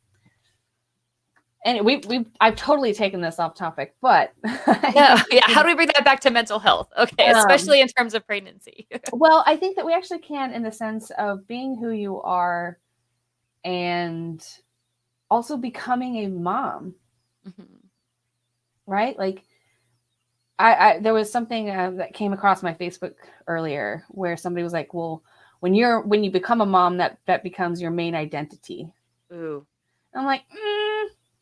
And I've totally taken this off topic, but yeah. How do we bring that back to mental health? Okay, especially in terms of pregnancy. Well, I think that we actually can, in the sense of being who you are, and also becoming a mom, right? Like, I there was something that came across my Facebook earlier where somebody was like, "Well, when you become a mom, that becomes your main identity." Ooh, I'm like,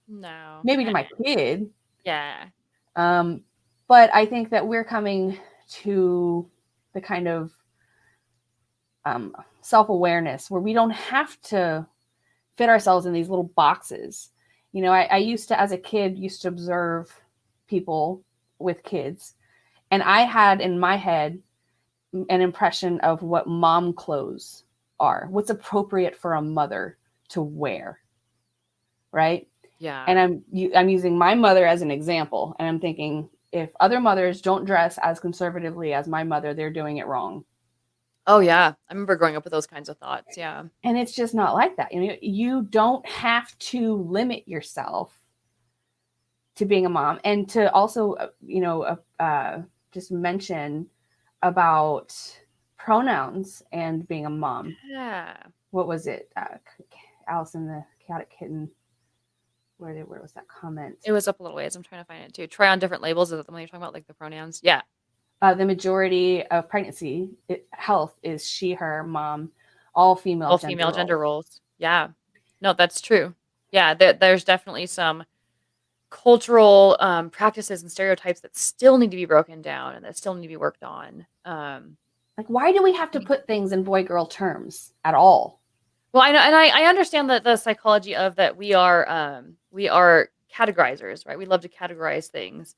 no, maybe to my kid, yeah. But I think that we're coming to the kind of self-awareness where we don't have to fit ourselves in these little boxes. You know, I used to, as a kid, used to observe people with kids, and I had in my head an impression of what mom clothes are, what's appropriate for a mother to wear, right? Yeah. And I'm using my mother as an example, and I'm thinking, if other mothers don't dress as conservatively as my mother, they're doing it wrong. Oh yeah, I remember growing up with those kinds of thoughts. Yeah. And it's just not like that. You know, you don't have to limit yourself to being a mom. And to also, just mention about pronouns and being a mom. Yeah. What was it? Alice in the Chaotic Kitten. Where was that comment? It was up a little ways. I'm trying to find it too. Try on different labels. Is that the one you're talking about, like the pronouns? Yeah. The majority of pregnancy health is she, her, mom, all female gender roles. Yeah. No, that's true. Yeah. There's definitely some cultural practices and stereotypes that still need to be broken down and that still need to be worked on. Like, why do we have to put things in boy-girl terms at all? Well, I know, and I understand that the psychology of that we are categorizers, right? We love to categorize things.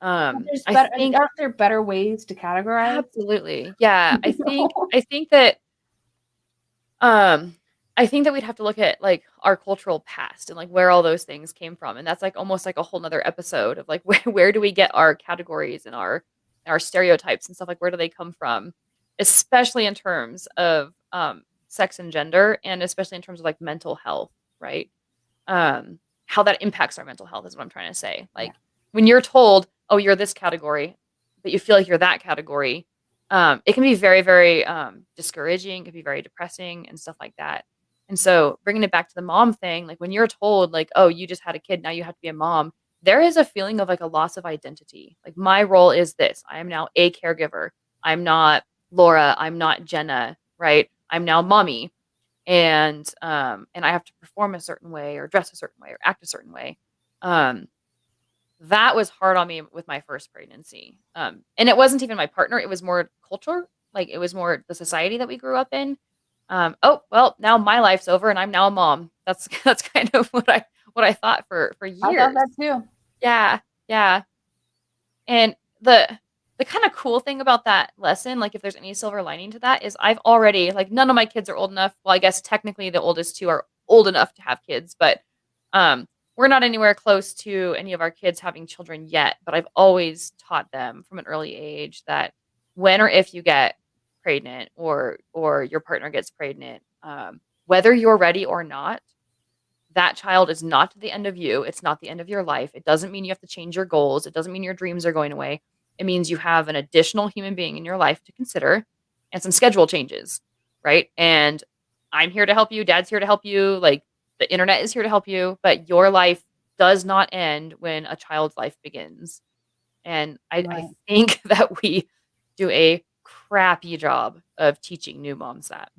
Aren't there better ways to categorize? Absolutely. Yeah. I think that we'd have to look at like our cultural past and like where all those things came from. And that's like almost like a whole nother episode of like where do we get our categories and our stereotypes and stuff, like where do they come from? Especially in terms of sex and gender, and especially in terms of like mental health, right? How that impacts our mental health is what I'm trying to say. Like when you're told, oh, you're this category, but you feel like you're that category, it can be very, very discouraging. It can be very depressing and stuff like that. And so bringing it back to the mom thing, like when you're told like, oh, you just had a kid, now you have to be a mom, there is a feeling of like a loss of identity. Like my role is this. I am now a caregiver. I'm not Laura. I'm not Jenna, right? I'm now mommy. And I have to perform a certain way or dress a certain way or act a certain way. That was hard on me with my first pregnancy. And it wasn't even my partner. It was more culture. Like it was more the society that we grew up in. Oh, well, now my life's over and I'm now a mom. That's kind of what I thought for years. I thought that too. Yeah. Yeah. And the kind of cool thing about that lesson, like if there's any silver lining to that, is I've already, like, none of my kids are old enough. Well, I guess technically the oldest two are old enough to have kids, but we're not anywhere close to any of our kids having children yet. But I've always taught them from an early age that when or if you get pregnant or your partner gets pregnant, whether you're ready or not, that child is not the end of you. It's not the end of your life. It doesn't mean you have to change your goals. It doesn't mean your dreams are going away. It means you have an additional human being in your life to consider and some schedule changes, right? And I'm here to help you. Dad's here to help you. Like the internet is here to help you, but your life does not end when a child's life begins. And I think that we do a crappy job of teaching new moms that,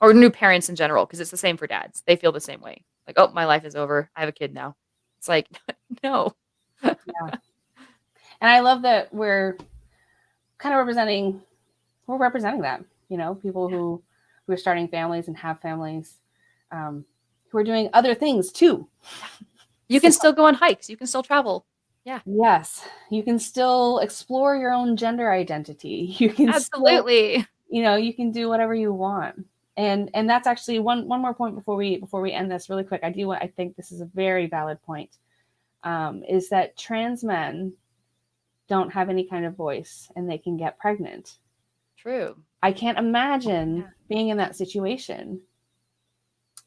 or new parents in general, because it's the same for dads. They feel the same way. Like, oh, my life is over. I have a kid now. It's like, no. Yeah. And I love that we're kind of representing that, people who are starting families and have families, who are doing other things too. You can still go on hikes. You can still travel. Yeah. Yes. You can still explore your own gender identity. You can absolutely. You can do whatever you want. And that's actually one more point before we end this really quick. I think this is a very valid point. Is that trans men don't have any kind of voice and they can get pregnant. True. I can't imagine being in that situation.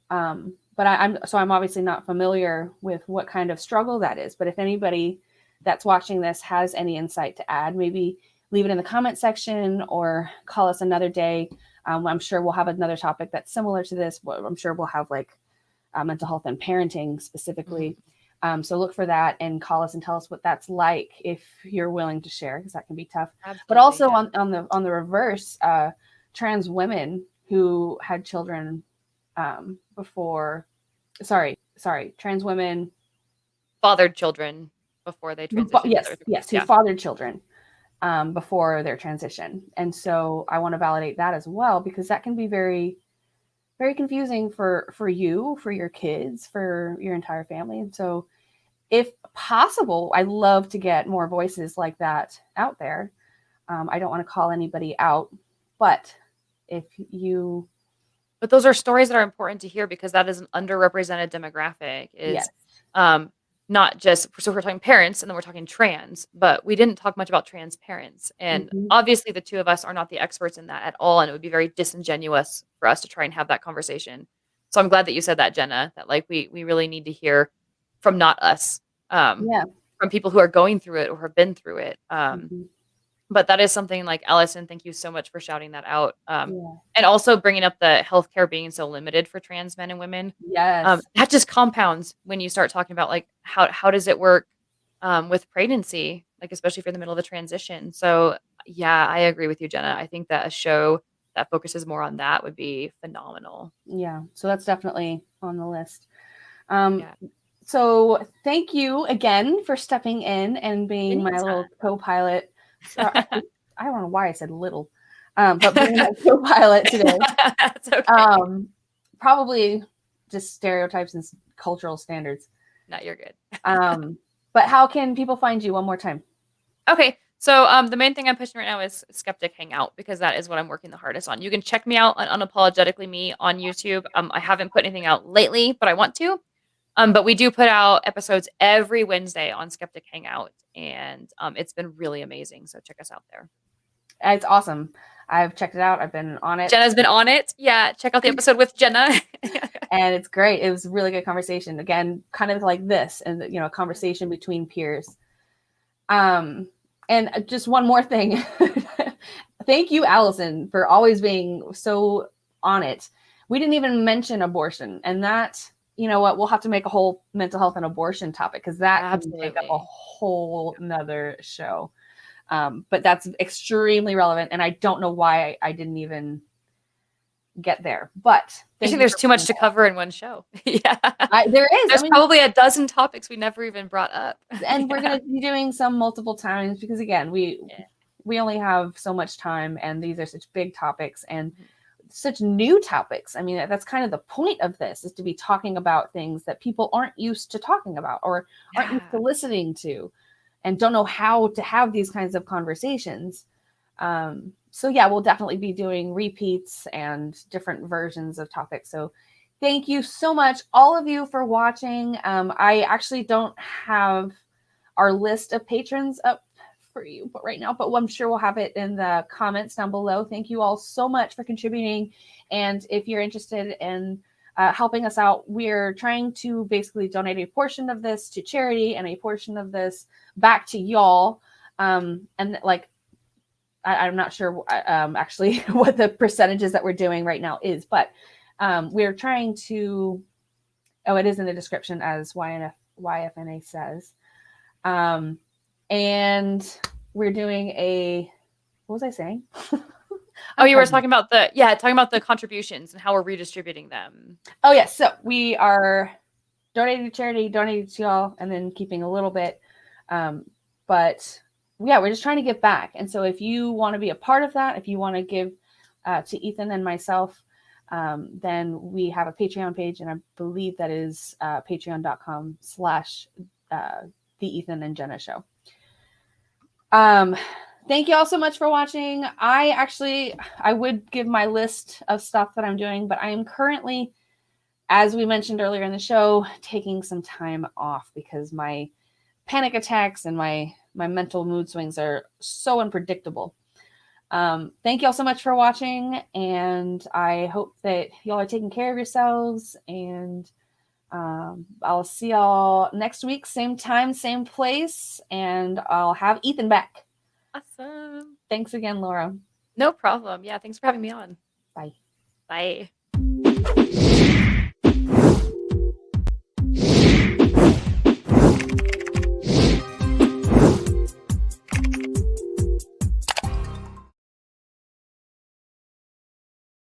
But I'm obviously not familiar with what kind of struggle that is. But if anybody that's watching this has any insight to add, maybe leave it in the comment section or call us another day. I'm sure we'll have another topic that's similar to this. I'm sure we'll have like mental health and parenting specifically. So look for that and call us and tell us what that's like if you're willing to share, because that can be tough. Absolutely, but also on the reverse, trans women who had children trans women fathered children before they transitioned. Who fathered children before their transition. And so I want to validate that as well, because that can be very, very confusing for you, for your kids, for your entire family. And so if possible, I love to get more voices like that out there. I don't want to call anybody out, but but those are stories that are important to hear, because that is an underrepresented demographic. Not just, so we're talking parents and then we're talking trans, but we didn't talk much about trans parents. And obviously the two of us are not the experts in that at all. And it would be very disingenuous for us to try and have that conversation. So I'm glad that you said that, Jenna, that like we really need to hear from not us, from people who are going through it or have been through it. But that is something like, Allison, thank you so much for shouting that out. And also bringing up the healthcare being so limited for trans men and women. Yes. That just compounds when you start talking about like, how does it work with pregnancy, like, especially for the middle of the transition. So yeah, I agree with you, Jenna. I think that a show that focuses more on that would be phenomenal. Yeah. So that's definitely on the list. So thank you again for stepping in and being my little co-pilot. So I don't know why I said little, but being a co-pilot today. That's okay. Probably just stereotypes and cultural standards. No, you're good. But how can people find you one more time? Okay. So the main thing I'm pushing right now is Skeptic Hangout, because that is what I'm working the hardest on. You can check me out on Unapologetically Me on YouTube. I haven't put anything out lately, but I want to. But we do put out episodes every Wednesday on Skeptic Hangout, and it's been really amazing. So check us out there. It's awesome. I've checked it out. I've been on it. Jenna's been on it. Yeah, check out the episode with Jenna. And it's great. It was a really good conversation. Again, kind of like this, and a conversation between peers. And just one more thing. Thank you, Allison, for always being so on it. We didn't even mention abortion, and that. You know what? We'll have to make a whole mental health and abortion topic, because that can take up a whole nother show. But that's extremely relevant, and I don't know why I didn't even get there. But I think there's too much to cover in one show. Yeah, there is. There's probably a dozen topics we never even brought up, and we're going to be doing some multiple times, because again, we only have so much time, and these are such big topics and such new topics. I mean, that's kind of the point of this, is to be talking about things that people aren't used to talking about or aren't used to listening to, and don't know how to have these kinds of conversations. So yeah, we'll definitely be doing repeats and different versions of topics. So thank you so much, all of you, for watching. I actually don't have our list of patrons up for you right now, but I'm sure we'll have it in the comments down below. Thank you all so much for contributing. And if you're interested in helping us out, we're trying to basically donate a portion of this to charity and a portion of this back to y'all. And like, I'm not sure actually what the percentages that we're doing right now is, but we're trying to, it is in the description, as YFNA says. And we're doing what was I saying? You were talking about the contributions and how we're redistributing them. Oh yes. So we are donating to charity, donating to y'all, and then keeping a little bit. But yeah, we're just trying to give back. And so if you want to be a part of that, if you want to give to Ethan and myself, then we have a Patreon page, and I believe that is patreon.com/the Ethan and Jenna Show. Thank you all so much for watching. I would give my list of stuff that I'm doing, but I am currently, as we mentioned earlier in the show, taking some time off because my panic attacks and my mental mood swings are so unpredictable. Thank you all so much for watching, and I hope that y'all are taking care of yourselves, and I'll see y'all next week, same time, same place, and I'll have Ethan back. Awesome. Thanks again, Laura. No problem. Yeah, thanks for having me on. Bye. Bye.